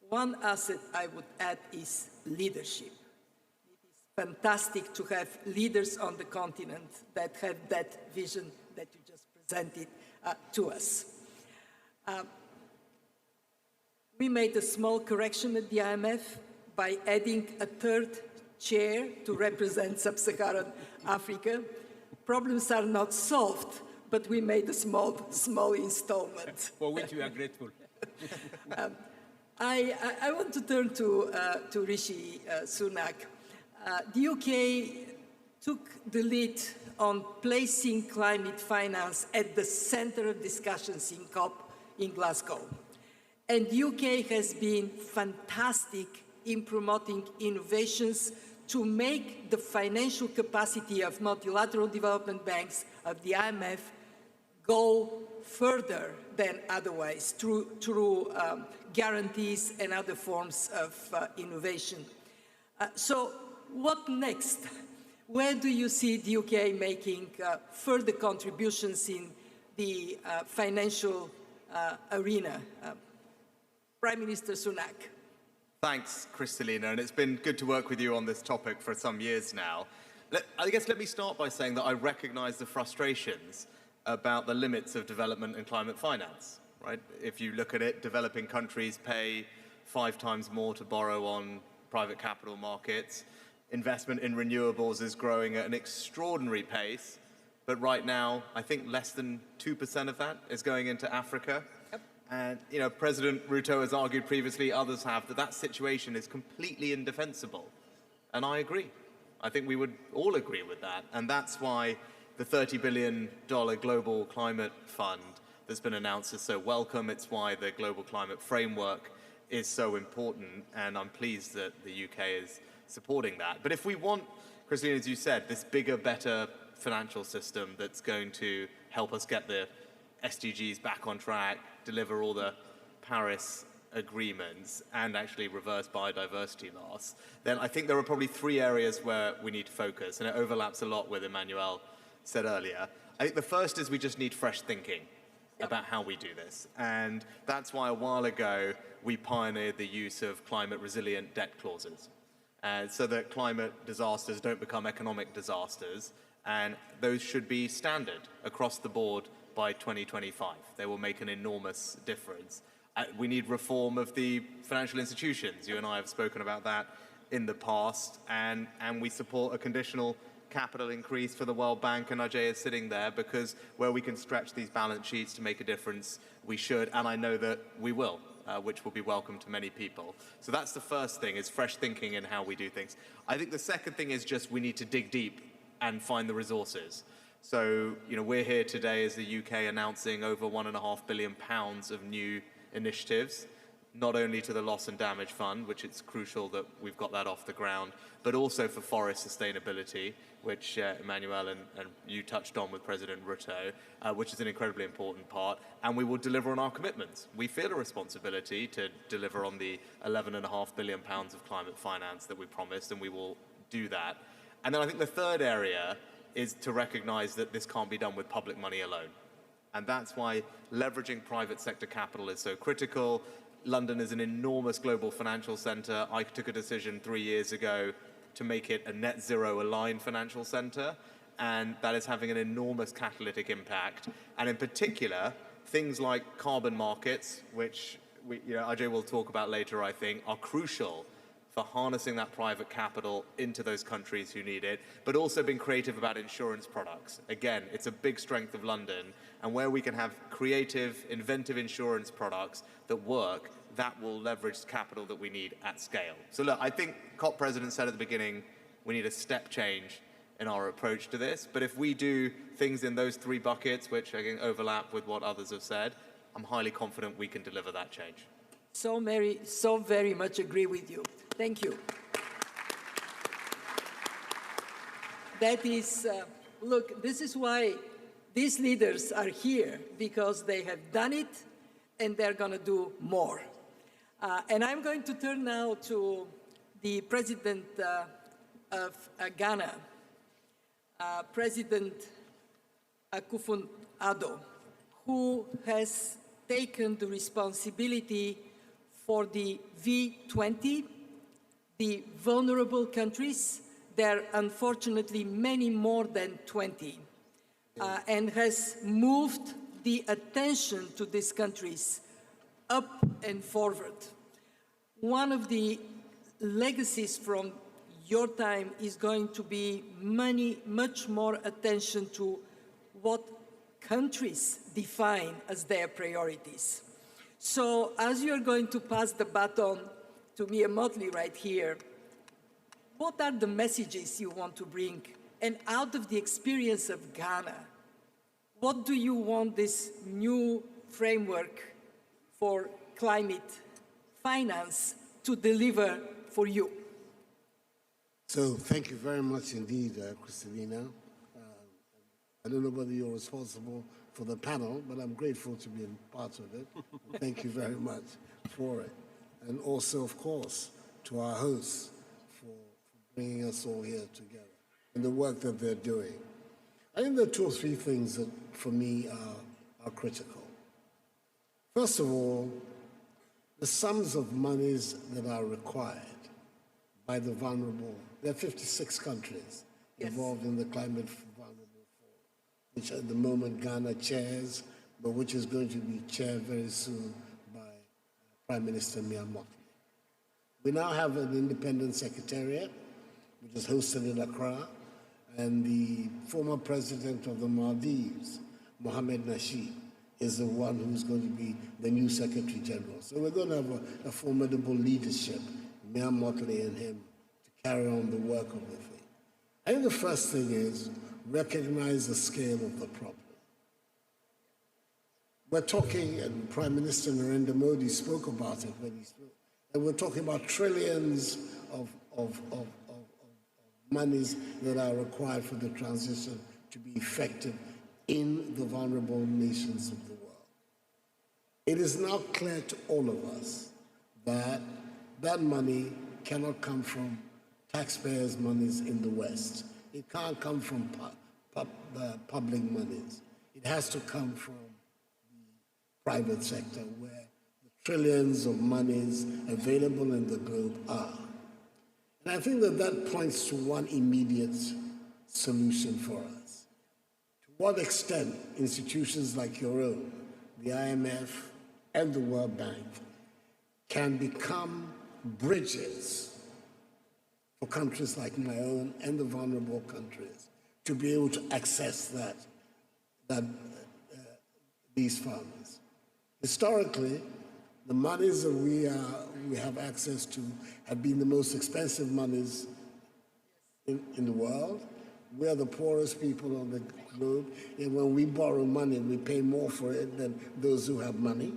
One asset I would add is leadership. It is fantastic to have leaders on the continent that have that vision that you just presented to us. We made a small correction at the IMF by adding a third chair to represent Sub-Saharan Africa. Problems are not solved, but we made a small installment.
For which we are grateful.
I want to turn to Rishi Sunak. The UK took the lead on placing climate finance at the center of discussions in COP in Glasgow. And the UK has been fantastic in promoting innovations to make the financial capacity of multilateral development banks, of the IMF, go further than otherwise through guarantees and other forms of innovation. So what next? Where do you see the UK making further contributions in the financial arena? Prime Minister Sunak.
Thanks, Kristalina, and it's been good to work with you on this topic for some years now. I guess let me start by saying that I recognize the frustrations about the limits of development and climate finance, right? If you look at it, developing countries pay 5 times more to borrow on private capital markets. Investment in renewables is growing at an extraordinary pace, but right now, I think less than 2% of that is going into Africa. And, you know, President Ruto has argued previously, others have, that situation is completely indefensible. And I agree. I think we would all agree with that. And that's why the $30 billion Global Climate Fund that's been announced is so welcome. It's why the Global Climate Framework is so important. And I'm pleased that the UK is supporting that. But if we want, Christine, as you said, this bigger, better financial system that's going to help us get the SDGs back on track, deliver all the Paris agreements and actually reverse biodiversity loss, then I think there are probably three areas where we need to focus, and it overlaps a lot with Emmanuel said earlier. I think the first is we just need fresh thinking about how we do this. And that's why a while ago we pioneered the use of climate resilient debt clauses, so that climate disasters don't become economic disasters, and those should be standard across the board by 2025. They will make an enormous difference. We need reform of the financial institutions. You and I have spoken about that in the past, and we support a conditional capital increase for the World Bank, and Ajay is sitting there because where we can stretch these balance sheets to make a difference, we should, and I know that we will, which will be welcome to many people. So that's the first thing, is fresh thinking in how we do things. I think the second thing is just we need to dig deep and find the resources. So, we're here today as the UK announcing over £1.5 billion of new initiatives, not only to the Loss and Damage Fund, which it's crucial that we've got that off the ground, but also for forest sustainability, which Emmanuel and you touched on with President Ruto, which is an incredibly important part, and we will deliver on our commitments. We feel a responsibility to deliver on the £11.5 billion of climate finance that we promised, and we will do that. And then I think the third area is to recognise that this can't be done with public money alone. And that's why leveraging private sector capital is so critical. London is an enormous global financial centre. I took a decision 3 years ago to make it a net zero aligned financial centre, and that is having an enormous catalytic impact. And in particular, things like carbon markets, which Ajay will talk about later, I think, are crucial for harnessing that private capital into those countries who need it, but also being creative about insurance products. Again, it's a big strength of London, and where we can have creative, inventive insurance products that work, that will leverage the capital that we need at scale. So look, I think COP President said at the beginning, we need a step change in our approach to this, but if we do things in those three buckets, which I think overlap with what others have said, I'm highly confident we can deliver that change.
So very much agree with you. Thank you. That is, look, this is why these leaders are here, because they have done it and they're going to do more. And I'm going to turn now to the President of Ghana, President Akufo-Addo, who has taken the responsibility for the V20, the vulnerable countries. There are unfortunately many more than 20, and has moved the attention to these countries up and forward. One of the legacies from your time is going to be much more attention to what countries define as their priorities. So as you're going to pass the baton to Mia Motley right here, what are the messages you want to bring? And out of the experience of Ghana, what do you want this new framework for climate finance to deliver for you?
So thank you very much indeed, Kristalina. I don't know whether you're responsible for the panel, but I'm grateful to be a part of it. Thank you very much for it. And also, of course, to our hosts for bringing us all here together and the work that they're doing. I think there are two or three things that, for me, are critical. First of all, the sums of monies that are required by the vulnerable. There are 56 countries involved in the Climate Vulnerable Forum, which at the moment Ghana chairs, but which is going to be chaired very soon by Prime Minister Mia Motley. We now have an independent secretariat, which is hosted in Accra, and the former president of the Maldives, Mohamed Nasheed, is the one who's going to be the new Secretary General. So we're going to have a formidable leadership, Mia Motley and him, to carry on the work of the thing. I think the first thing is recognize the scale of the problem. We're talking, and Prime Minister Narendra Modi spoke about it when he spoke, and we're talking about trillions of monies that are required for the transition to be effective in the vulnerable nations of the world. It is now clear to all of us that that money cannot come from taxpayers' monies in the West. It can't come from public monies. It has to come from the private sector, where the trillions of monies available in the globe are. And I think that that points to one immediate solution for us. To what extent institutions like your own, the IMF and the World Bank, can become bridges for countries like my own and the vulnerable countries to be able to access these funds. Historically, the monies that we have access to have been the most expensive monies in the world. We are the poorest people on the globe, and when we borrow money, we pay more for it than those who have money.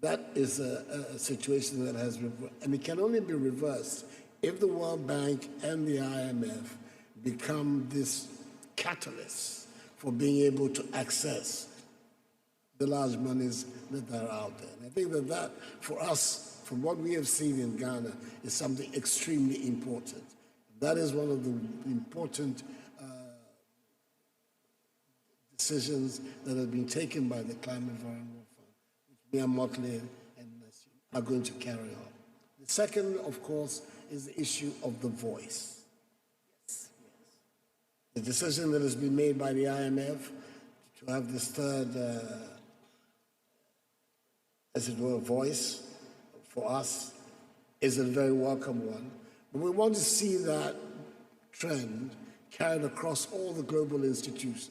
That is a situation that has, and it can only be reversed if the World Bank and the IMF become this catalyst for being able to access the large monies that are out there. And I think that for us, from what we have seen in Ghana, is something extremely important. That is one of the important decisions that have been taken by the Climate Variable Fund, which Mia Motley and are going to carry on. The second, of course, is the issue of the voice. Yes. The decision that has been made by the IMF to have this third, as it were, voice for us is a very welcome one. But we want to see that trend carried across all the global institutions,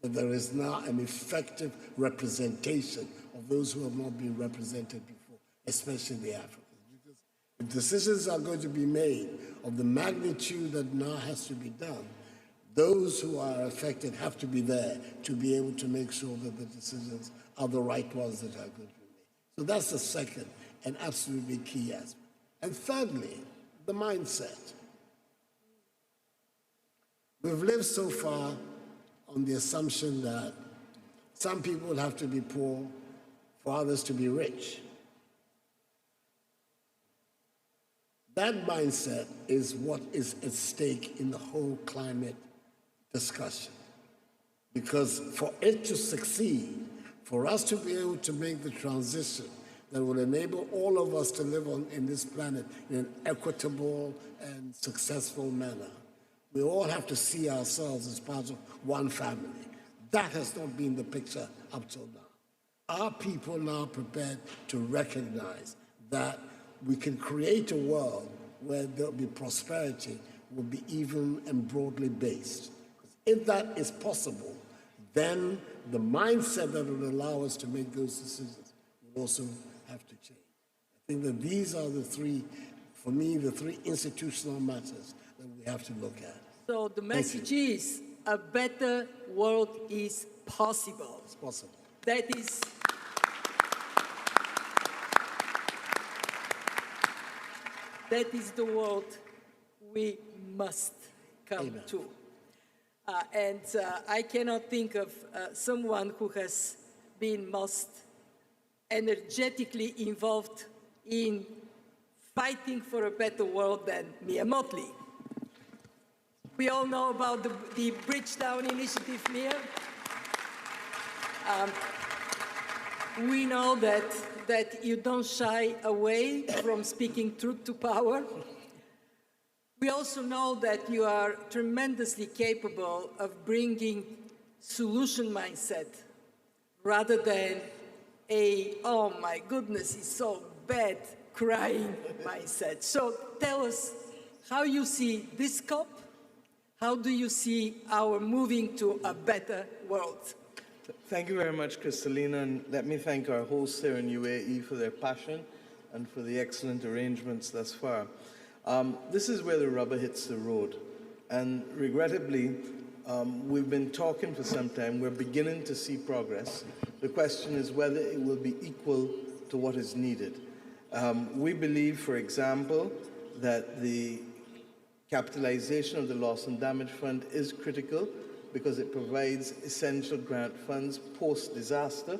that there is now an effective representation of those who have not been represented before, especially the Africans. Because if decisions are going to be made of the magnitude that now has to be done, those who are affected have to be there to be able to make sure that the decisions are the right ones that are going to be made. So that's the second and absolutely key aspect. And thirdly, the mindset. We've lived so far on the assumption that some people will have to be poor for others to be rich. That mindset is what is at stake in the whole climate discussion. Because for it to succeed, for us to be able to make the transition that will enable all of us to live in this planet in an equitable and successful manner, we all have to see ourselves as part of one family. That has not been the picture up till now. Are people now prepared to recognize that we can create a world where there'll be prosperity, will be even and broadly based? If that is possible, then the mindset that will allow us to make those decisions will also have to change. I think that these are the three, for me, the three institutional matters that we have to look at.
So the message is a better world is possible.
It's possible.
That is the world we must come
Amen.
to. And I cannot think of someone who has been most energetically involved in fighting for a better world than Mia Motley. We all know about the Bridgetown Initiative, Mia. We know that you don't shy away from speaking truth to power. We also know that you are tremendously capable of bringing solution mindset rather than oh my goodness, it's so bad, crying mindset. So tell us how you see this COP. How do you see our moving to a better world?
Thank you very much, Kristalina, and let me thank our hosts here in UAE for their passion and for the excellent arrangements thus far. This is where the rubber hits the road, and regrettably, we've been talking for some time. We're beginning to see progress. The question is whether it will be equal to what is needed. We believe, for example, that the capitalization of the Loss and Damage Fund is critical because it provides essential grant funds post-disaster,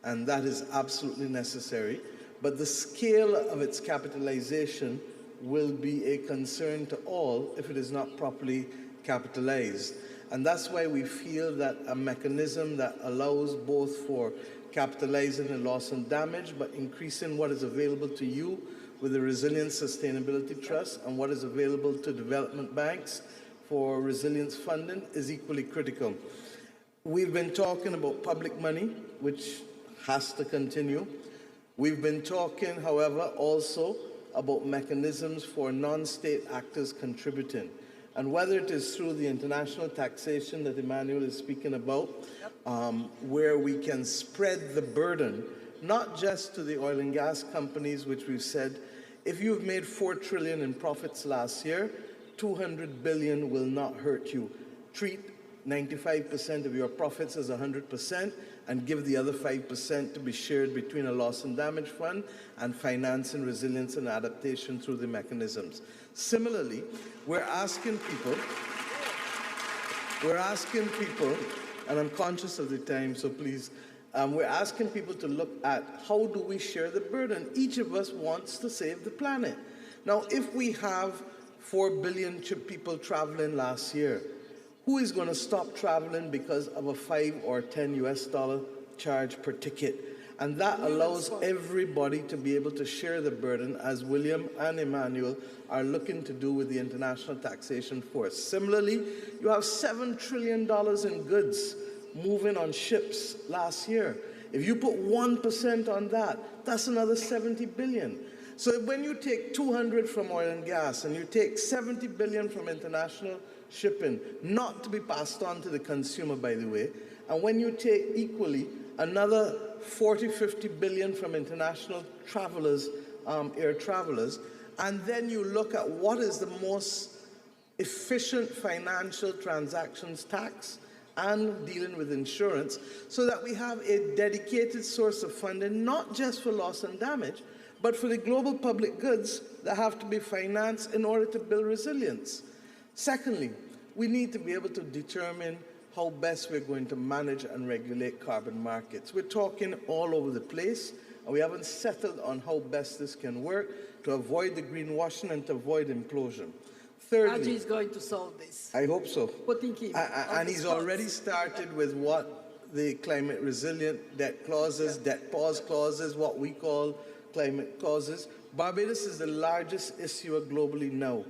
and that is absolutely necessary. but the scale of its capitalization will be a concern to all if it is not properly capitalized. And that's why we feel that a mechanism that allows both for capitalizing the loss and damage, but increasing what is available to you with the Resilience Sustainability Trust and what is available to development banks for resilience funding is equally critical. We've been talking about public money, which has to continue. We've been talking, however, also about mechanisms for non-state actors contributing. And whether it is through the international taxation that Emmanuel is speaking about, where we can spread the burden, not just to the oil and gas companies, which we've said, if you've made $4 trillion in profits last year, $200 billion will not hurt you. Treat 95% of your profits as 100% and give the other 5% to be shared between a loss and damage fund and financing resilience and adaptation through the mechanisms. Similarly, we're asking people, and I'm conscious of the time, so please, we're asking people to look at how do we share the burden. Each of us wants to save the planet. Now, if we have 4 billion people traveling last year, who is going to stop traveling because of a $5 or $10 US charge per ticket? And that allows everybody to be able to share the burden, as William and Emmanuel are looking to do with the International Taxation Force. Similarly, you have $7 trillion in goods moving on ships last year. If you put 1% on that, that's another 70 billion. So when you take 200 from oil and gas and you take 70 billion from international shipping, not to be passed on to the consumer, by the way, and when you take equally another 40, 50 billion from international travelers, air travelers, and then you look at what is the most efficient financial transactions tax and dealing with insurance, so that we have a dedicated source of funding, not just for loss and damage, but for the global public goods that have to be financed in order to build resilience. Secondly, we need to be able to determine how best we're going to manage and regulate carbon markets. We're talking all over the place, and we haven't settled on how best this can work to avoid the greenwashing and to avoid implosion. Thirdly,
Aji is going to solve this.
I hope so.
Putting him
And he's already started with what the climate resilient debt clauses, debt pause clauses, what we call climate clauses. Barbados is the largest issuer globally now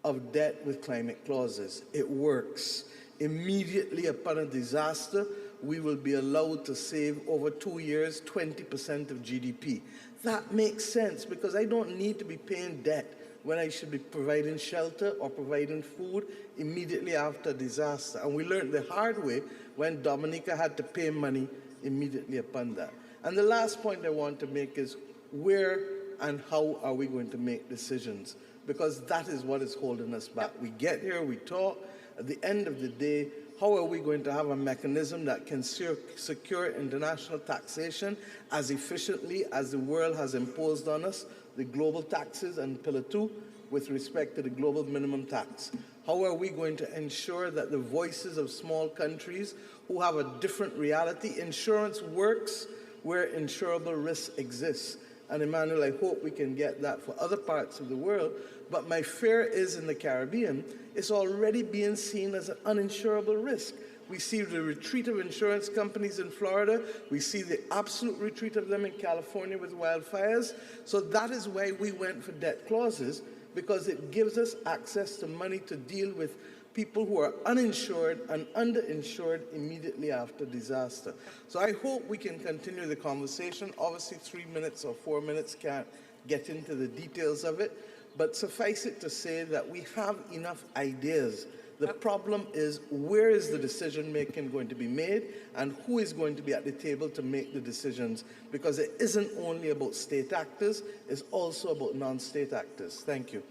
of debt with climate clauses. It works. Immediately upon a disaster, we will be allowed to save over 2 years 20% of GDP. That makes sense because I don't need to be paying debt when I should be providing shelter or providing food immediately after a disaster. And we learned the hard way when Dominica had to pay money immediately upon that. And the last point I want to make is where and how are we going to make decisions? Because that is what is holding us back. We get here, we talk. At the end of the day, how are we going to have a mechanism that can secure international taxation as efficiently as the world has imposed on us the global taxes and Pillar 2 with respect to the global minimum tax? How are we going to ensure that the voices of small countries who have a different reality, insurance works where insurable risk exists? And Emmanuel, I hope we can get that for other parts of the world. But my fear is in the Caribbean, it's already being seen as an uninsurable risk. We see the retreat of insurance companies in Florida. We see the absolute retreat of them in California with wildfires. So that is why we went for debt clauses, because it gives us access to money to deal with people who are uninsured and underinsured immediately after disaster. So I hope we can continue the conversation. Obviously, 3 minutes or 4 minutes can't get into the details of it, but suffice it to say that we have enough ideas. The problem is, where is the decision-making going to be made, and who is going to be at the table to make the decisions? Because it isn't only about state actors, it's also about non-state actors. Thank you.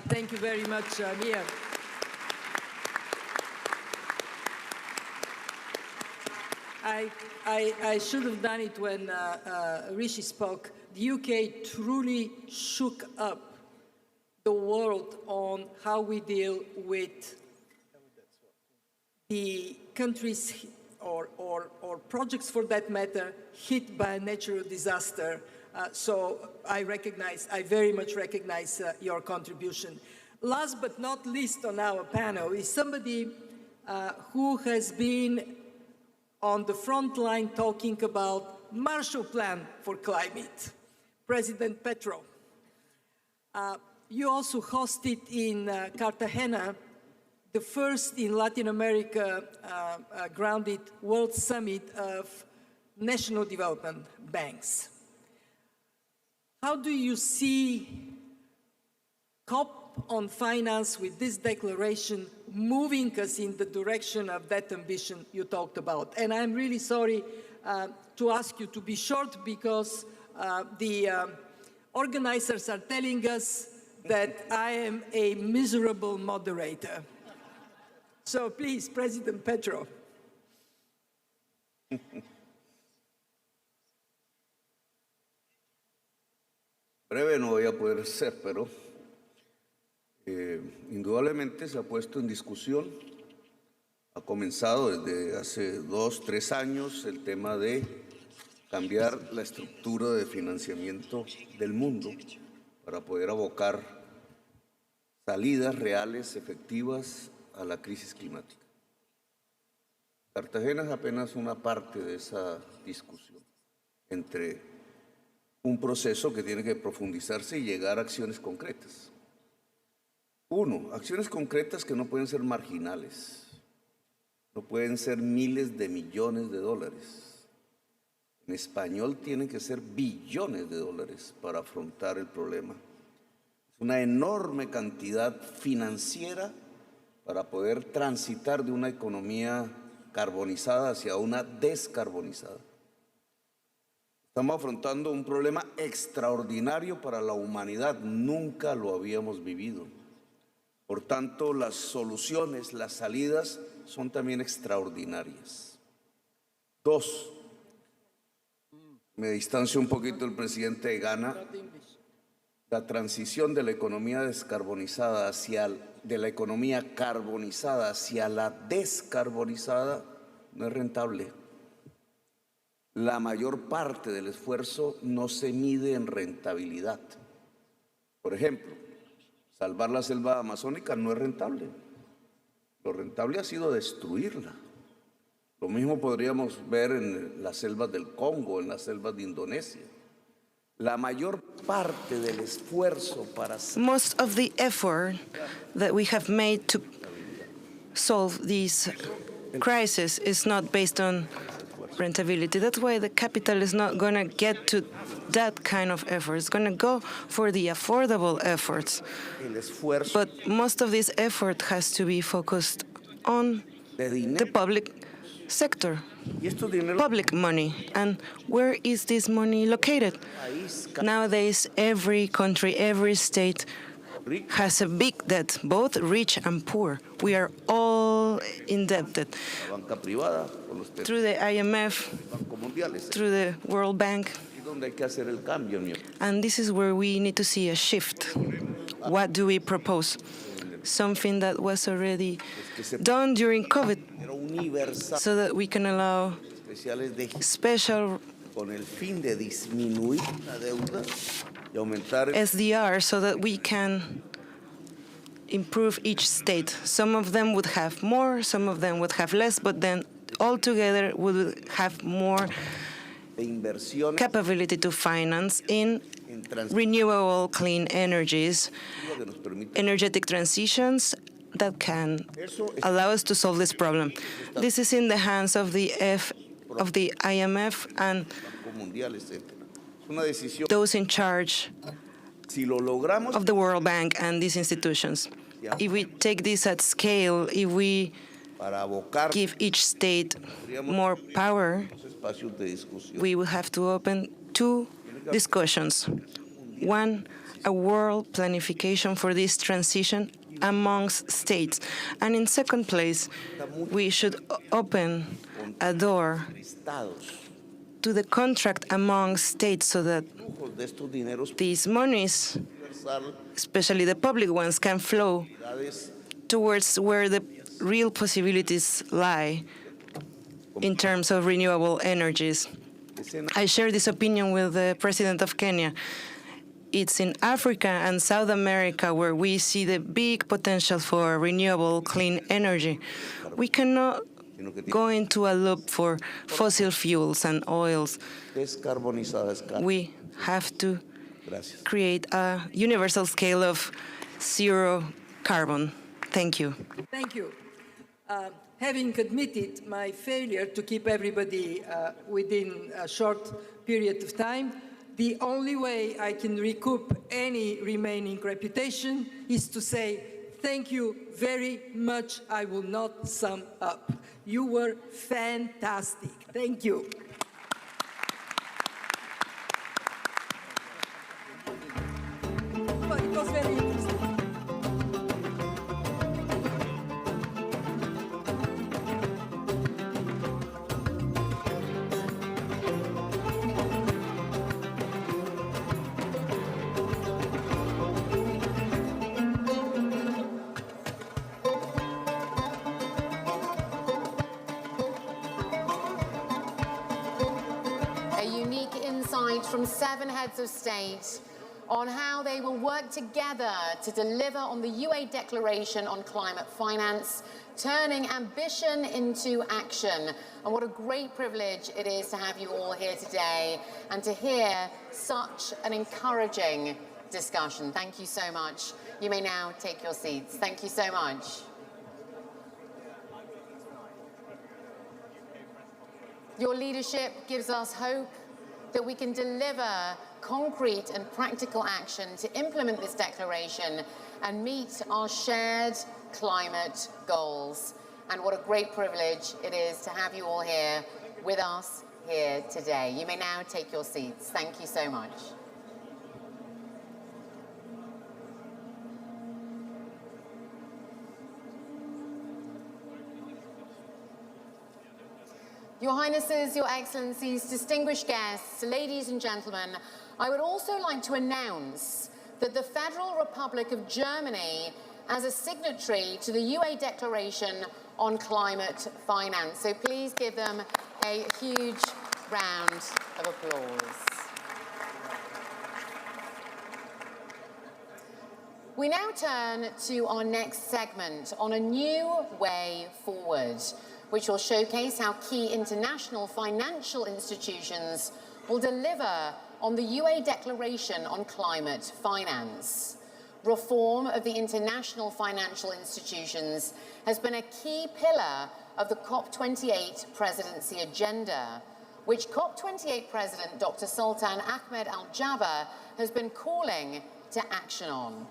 Thank you very much, Mia. I should have done it when Rishi spoke. The UK truly shook up the world on how we deal with the countries or projects for that matter hit by a natural disaster. So I very much recognize your contribution. Last but not least on our panel is somebody who has been on the front line talking about Marshall Plan for climate, President Petro. You also hosted in Cartagena the first in Latin America grounded World Summit of National Development Banks. How do you see COP on finance with this declaration moving us in the direction of that ambition you talked about? And I'm really sorry to ask you to be short because the organizers are telling us that I am a miserable moderator. So please, President Petro.
Breve no voy a poder ser, pero indudablemente se ha puesto en discusión, ha comenzado desde hace 2, 3 años el tema de cambiar la estructura de financiamiento del mundo para poder abocar salidas reales, efectivas a la crisis climática. Cartagena es apenas una parte de esa discusión entre un proceso que tiene que profundizarse y llegar a acciones concretas. Uno, acciones concretas que no pueden ser marginales, no pueden ser miles de millones de dólares. En español tienen que ser billones de dólares para afrontar el problema. Es una enorme cantidad financiera para poder transitar de una economía carbonizada hacia una descarbonizada. Estamos afrontando un problema extraordinario para la humanidad, nunca lo habíamos vivido. Por tanto, las soluciones, las salidas son también extraordinarias. 2, me distancio un poquito del presidente de Ghana. La transición de la economía descarbonizada de la economía carbonizada hacia la descarbonizada no es rentable. La mayor parte del esfuerzo no se mide en rentabilidad. Por ejemplo, salvar la selva amazónica no es rentable. Lo rentable ha sido destruirla. Lo mismo podríamos ver en las selvas del Congo, en las selvas de Indonesia. La mayor parte del esfuerzo para...
Most of the effort that we have made to solve this crisis is not based on rentability. That's why the capital is not going to get to that kind of effort. It's going to go for the affordable efforts. But most of this effort has to be focused on the public sector, public money. And where is this money located? Nowadays, every country, every state has a big debt, both rich and poor. We are all indebted through the IMF, through the World Bank. And this is where we need to see a shift. What do we propose? Something that was already done during COVID, so that we can allow special SDR so that we can improve each state. Some of them would have more, some of them would have less, but then altogether we will have more capability to finance in renewable clean energies, energetic transitions that can allow us to solve this problem. This is in the hands of the IMF and those in charge of the World Bank and these institutions. If we take this at scale, if we give each state more power, we will have to open 2 discussions. One, a world planification for this transition amongst states. And in second place, we should open a door to the contract among states so that these monies, especially the public ones, can flow towards where the real possibilities lie in terms of renewable energies. I share this opinion with the President of Kenya. It's in Africa and South America where we see the big potential for renewable clean energy. We cannot go into a loop for fossil fuels and oils. We have to create a universal scale of zero carbon. Thank you.
Thank you. Having admitted my failure to keep everybody within a short period of time, the only way I can recoup any remaining reputation is to say thank you very much. I will not sum up. You were fantastic. Thank you. But it was very interesting. From 7 heads of state on how they will work together to deliver on the UA Declaration on Climate Finance, turning ambition into action. And what a great privilege it is to have you all here today and to hear such an encouraging discussion. Thank you so much. You may now take your seats. Thank you so much. Your leadership gives us hope that we can deliver concrete and practical action to implement this declaration and meet our shared climate goals. And what a great privilege it is to have you all here with us here today. You may now take your seats. Thank you so much. Your Highnesses, Your Excellencies, distinguished guests, ladies and gentlemen, I would also like to announce that the Federal Republic of Germany as a signatory to the UA Declaration on Climate Finance. So please give them a huge round of applause. We now turn to our next segment on a new way forward, which will showcase how key international financial institutions will deliver on the UA Declaration on Climate Finance. Reform of the international financial institutions has been a key pillar of the COP28 presidency agenda, which COP28 President Dr. Sultan Ahmed Al-Jaber has been calling to action on.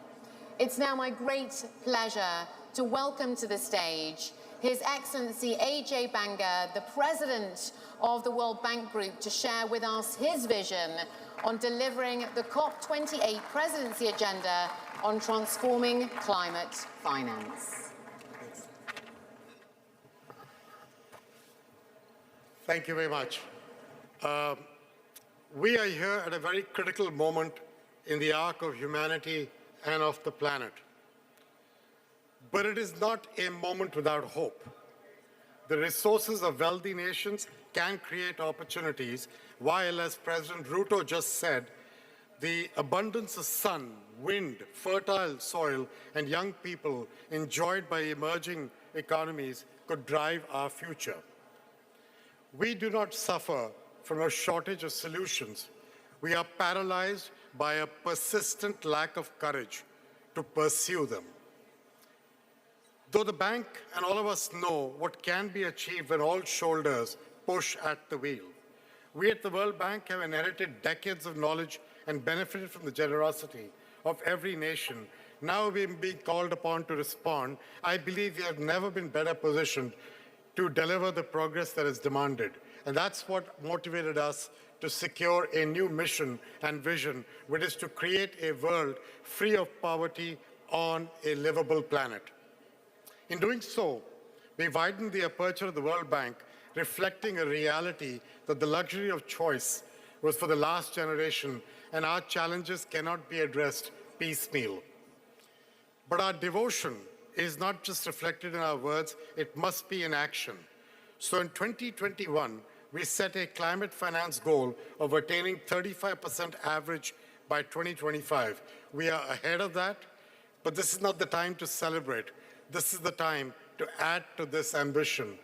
It's now my great pleasure to welcome to the stage His Excellency A.J. Banga, the President of the World Bank Group, to share with us his vision on delivering the COP28 presidency agenda on transforming climate finance.
Thank you very much. We are here at a very critical moment in the arc of humanity and of the planet. But it is not a moment without hope. The resources of wealthy nations can create opportunities, while, as President Ruto just said, the abundance of sun, wind, fertile soil, and young people enjoyed by emerging economies could drive our future. We do not suffer from a shortage of solutions. We are paralyzed by a persistent lack of courage to pursue them. Though the bank and all of us know what can be achieved when all shoulders push at the wheel, we at the World Bank have inherited decades of knowledge and benefited from the generosity of every nation. Now we're being called upon to respond. I believe we have never been better positioned to deliver the progress that is demanded. And that's what motivated us to secure a new mission and vision, which is to create a world free of poverty on a livable planet. In doing so, we widened the aperture of the World Bank, reflecting a reality that the luxury of choice was for the last generation, and our challenges cannot be addressed piecemeal. But our devotion is not just reflected in our words, it must be in action. So in 2021, we set a climate finance goal of attaining 35% average by 2025. We are ahead of that, but this is not the time to celebrate. This is the time to add to this ambition.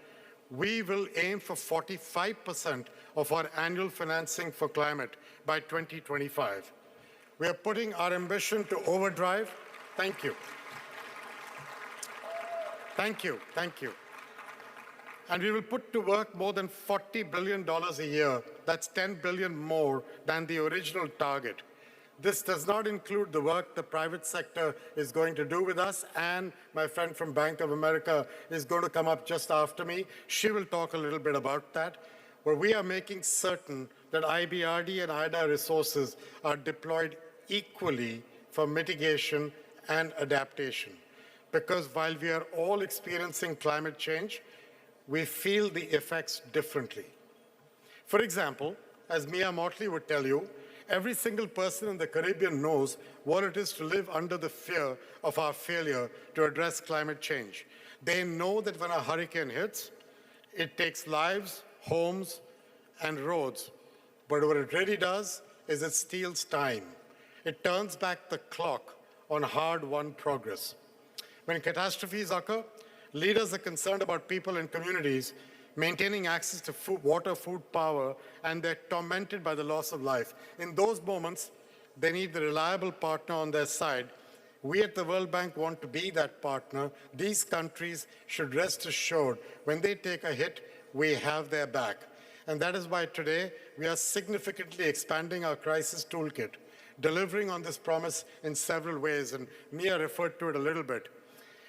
We will aim for 45% of our annual financing for climate by 2025. We are putting our ambition to overdrive. Thank you. Thank you. Thank you. And we will put to work more than $40 billion a year. That's $10 billion more than the original target. This does not include the work the private sector is going to do with us, and my friend from Bank of America is going to come up just after me. She will talk a little bit about that. But we are making certain that IBRD and IDA resources are deployed equally for mitigation and adaptation. Because while we are all experiencing climate change, we feel the effects differently. For example, as Mia Motley would tell you, every single person in the Caribbean knows what it is to live under the fear of our failure to address climate change. They know that when a hurricane hits, it takes lives, homes, and roads. But what it really does is it steals time. It turns back the clock on hard-won progress. When catastrophes occur, leaders are concerned about people and communities maintaining access to food, water, food, power, and they're tormented by the loss of life. In those moments, they need the reliable partner on their side. We at the World Bank want to be that partner. These countries should rest assured when they take a hit, we have their back. And that is why today we are significantly expanding our crisis toolkit, delivering on this promise in several ways, and Mia referred to it a little bit.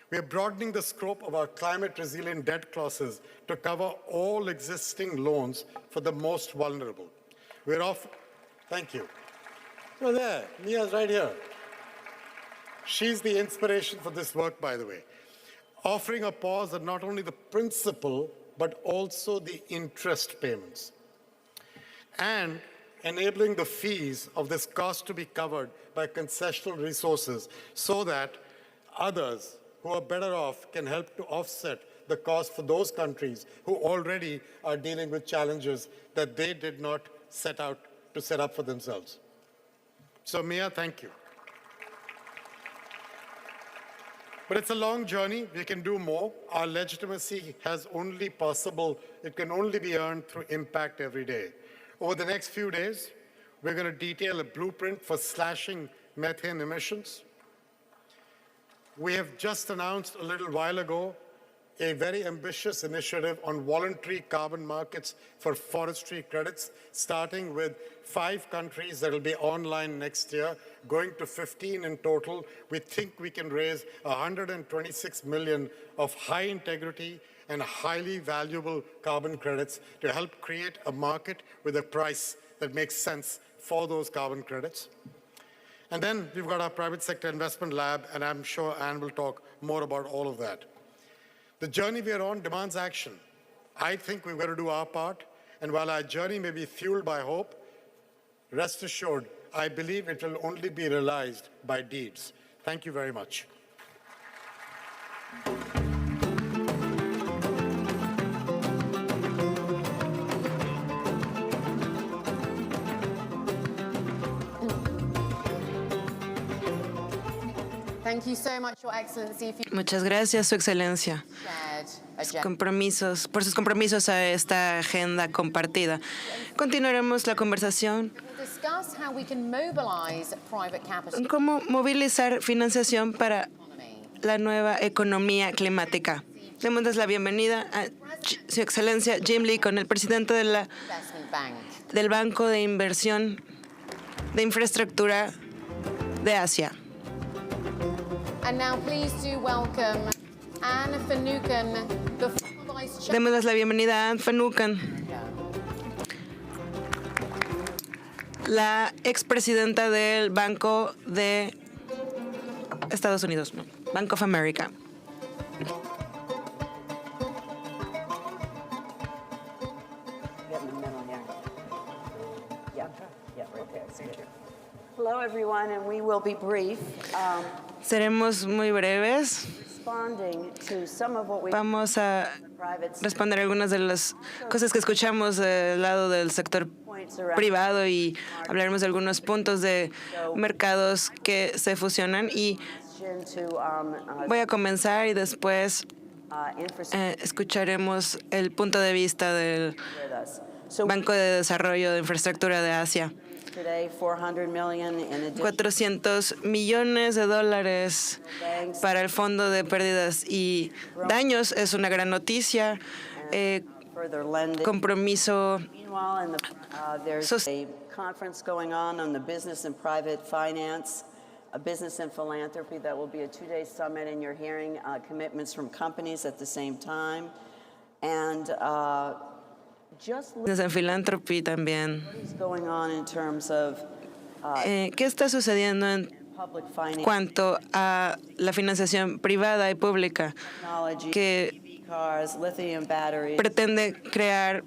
We are broadening the scope of our climate-resilient debt clauses to cover all existing loans for the most vulnerable. Thank you. You're there. Mia's right here. She's the inspiration for this work, by the way. Offering a pause on not only the principal, but also the interest payments. And enabling the fees of this cost to be covered by concessional resources so that others who are better off can help to offset the cost for those countries who already are dealing with challenges that they did not set out to set up for themselves. So Mia, thank you. But it's a long journey. We can do more. Our legitimacy has only possible, it can only be earned through impact every day. Over the next few days, we're going to detail a blueprint for slashing methane emissions. We have just announced a little while ago a very ambitious initiative on voluntary carbon markets for forestry credits, starting with 5 countries that will be online next year, going to 15 in total. We think we can raise 126 million of high integrity and highly valuable carbon credits to help create a market with a price that makes sense for those carbon credits. And then we've got our private sector investment lab, and I'm sure Anne will talk more about all of that. The journey we are on demands action. I think we've got to do our part, and while our journey may be fueled by hope, rest assured, I believe it will only be realized by deeds. Thank you very much.
Thank you so much, Your Excellency.
Muchas gracias, Su Excelencia, por sus compromisos a esta agenda compartida. Continuaremos la conversación en cómo movilizar financiación para la nueva economía climática. Demos la bienvenida a Su Excelencia Jim Lee, con el presidente del Banco de Inversión de Infraestructura de Asia.
And now please do welcome Anne Finucane, the former Vice Chair.
Demos la bienvenida a Anne Finucane, la expresidenta del Banco de Estados Unidos, Bank of America.
Hello, everyone, and we will be brief.
Seremos muy breves. Vamos a responder algunas de las cosas que escuchamos del lado del sector privado y hablaremos de algunos puntos de mercados que se fusionan. Y voy a comenzar y después escucharemos el punto de vista del Banco de Desarrollo de Infraestructura de Asia. 400 millones de dólares para el Fondo de Pérdidas y Daños es una gran noticia. Compromiso
social. Conference going on the business and private finance, a business and philanthropy that will be a 2-day summit, and you're hearing commitments from companies at the same time. And
en philanthropy también.
Going on in terms of,
¿Qué está sucediendo en cuanto a la financiación privada y pública que pretende crear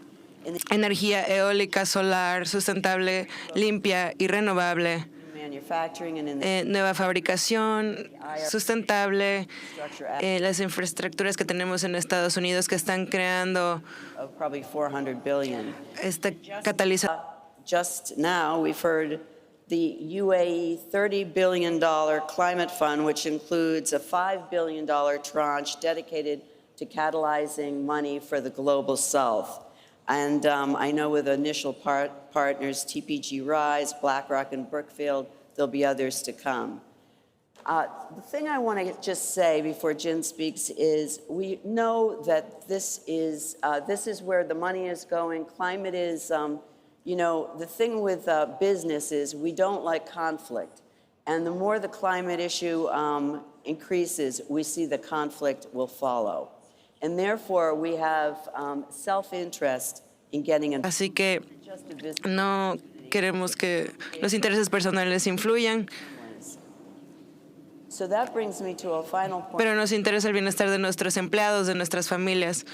energía eólica, solar, sustentable, limpia y renovable, nueva fabricación sustentable, las infraestructuras que tenemos en Estados Unidos que están creando este catalizador.
Just now, we've heard the UAE $30 billion climate fund, which includes a $5 billion tranche dedicated to catalyzing money for the global south. And I know with initial partners, TPG Rise, BlackRock, and Brookfield, there'll be others to come. The thing I want to just say before Jin speaks is we know that this is where the money is going. Climate is, the thing with business is we don't like conflict. And the more the climate issue increases, we see the conflict will follow. And therefore, we have self-interest in getting involved.
Así que no queremos que los intereses personales influyan.
So that brings me to a final point.
Pero nos interesa el bienestar de nuestros empleados, de nuestras familias.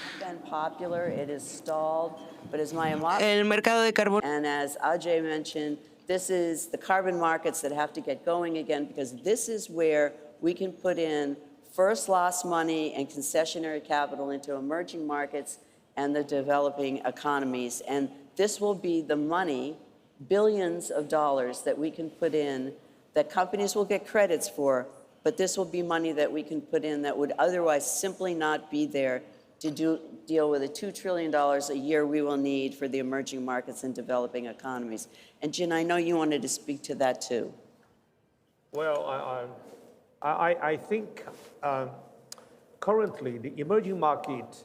Popular, it is stalled, but as my
el mercado de carbón.
And as Ajay mentioned, this is the carbon markets that have to get going again, because this is where we can put in first loss money and concessionary capital into emerging markets and the developing economies. And this will be the money, billions of dollars that we can put in that companies will get credits for, but this will be money that we can put in that would otherwise simply not be there to deal with the $2 trillion a year we will need for the emerging markets and developing economies. And Jin, I know you wanted to speak to that too.
Well, I think currently the emerging market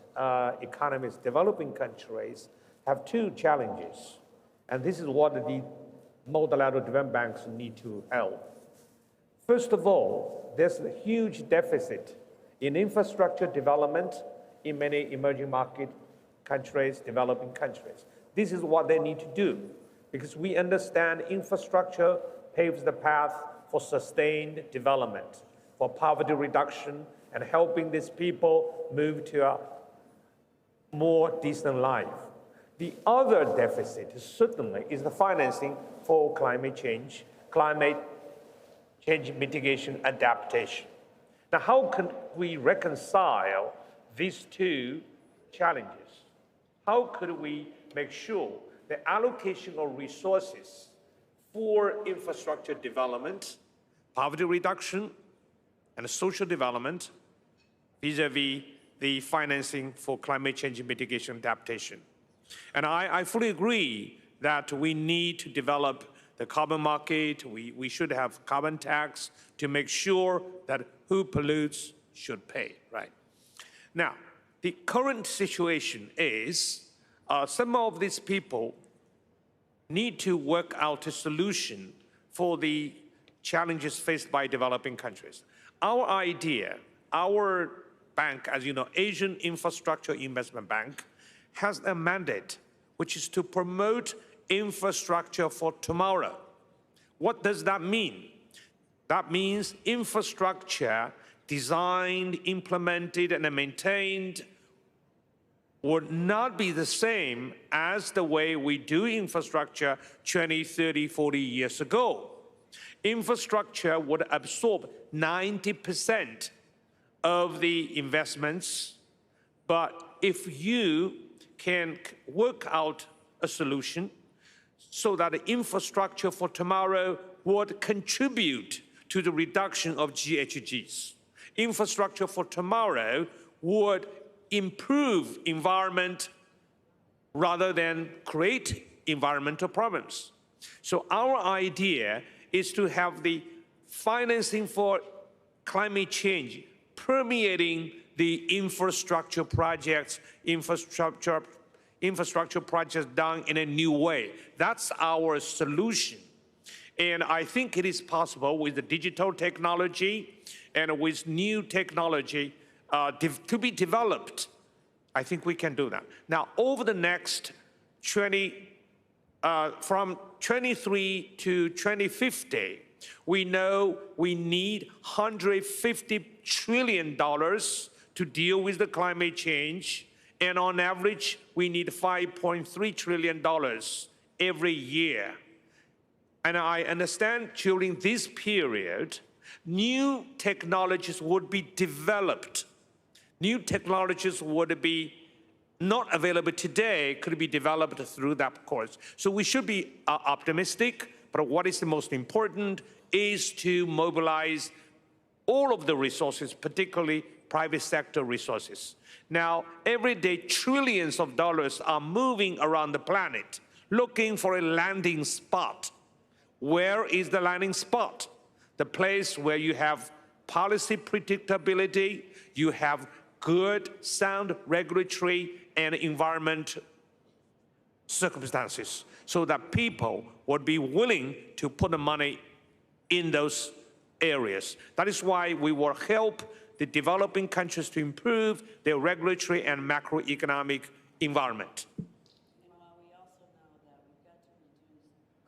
economies, developing countries, have two challenges. And this is what the multilateral development banks need to help. First of all, there's a huge deficit in infrastructure development in many emerging market countries, developing countries. This is what they need to do, because we understand infrastructure paves the path for sustained development, for poverty reduction, and helping these people move to a more decent life. The other deficit certainly is the financing for climate change mitigation, adaptation. Now, how can we reconcile these two challenges? How could we make sure the allocation of resources for infrastructure development, poverty reduction, and social development vis-a-vis the financing for climate change mitigation adaptation? And I fully agree that we need to develop the carbon market. We should have carbon tax to make sure that who pollutes should pay, right? Now, the current situation is some of these people need to work out a solution for the challenges faced by developing countries. Our idea, our bank, as you know, Asian Infrastructure Investment Bank, has a mandate, which is to promote infrastructure for tomorrow. What does that mean? That means infrastructure designed, implemented, and maintained would not be the same as the way we do infrastructure 20, 30, 40 years ago. Infrastructure would absorb 90% of the investments, but if you can work out a solution so that the infrastructure for tomorrow would contribute to the reduction of GHGs. Infrastructure for tomorrow would improve environment rather than create environmental problems. So our idea is to have the financing for climate change permeating the infrastructure projects done in a new way. That's our solution. And I think it is possible with the digital technology and with new technology to be developed. I think we can do that. Now, over the next from 23 to 2050, we know we need $150 trillion to deal with the climate change. And on average, we need $5.3 trillion every year. And I understand during this period, new technologies would be developed. New technologies would be not available today, could be developed through that course. So we should be optimistic, but what is the most important is to mobilize all of the resources, particularly private sector resources. Now, every day, trillions of dollars are moving around the planet, looking for a landing spot. Where is the landing spot? The place where you have policy predictability, you have good, sound regulatory and environment circumstances, so that people would be willing to put the money in those areas. That is why we will help the developing countries to improve their regulatory and macroeconomic environment.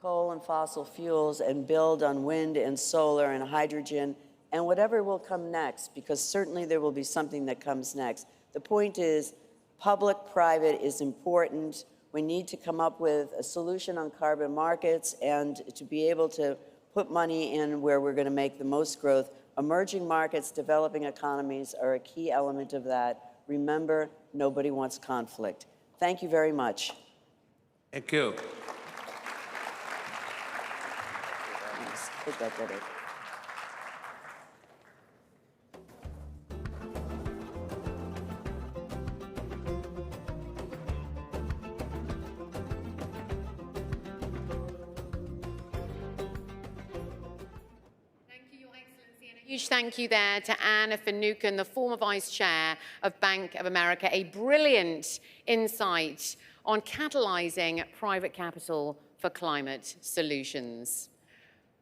Coal and fossil fuels and build on wind and solar and hydrogen and whatever will come next, because certainly there will be something that comes next. The point is, public-private is important. We need to come up with a solution on carbon markets and to be able to put money in where we're going to make the most growth. Emerging markets, developing economies are a key element of that. Remember, nobody wants conflict. Thank you very much.
Thank you.
Put that there.
Huge thank you there to Anna Finucane, the former Vice Chair of Bank of America. A brilliant insight on catalyzing private capital for climate solutions.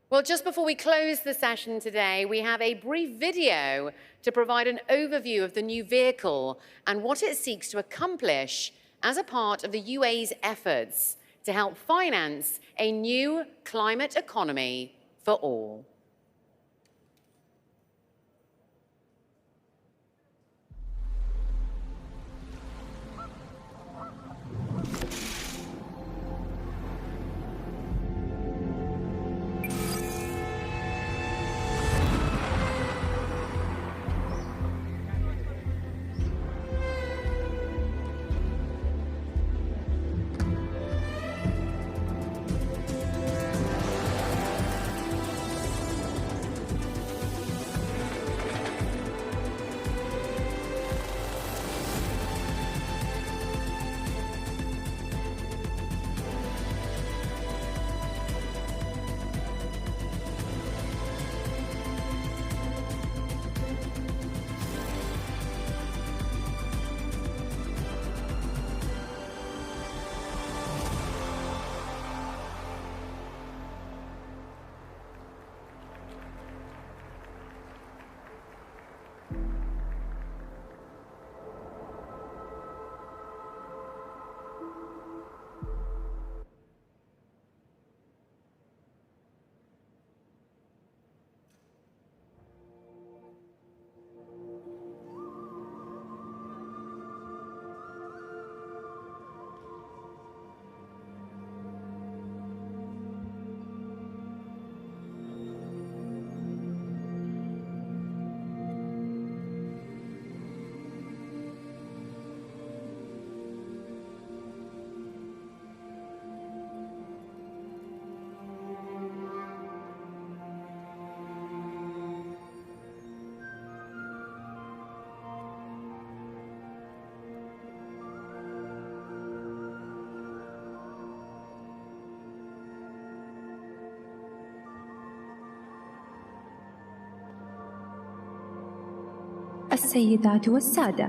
Well, just before we close the session today, we have a brief video to provide an overview of the new vehicle and what it seeks to accomplish as a part of the UAE's efforts to help finance a new climate economy for all.
السيدات والسادة،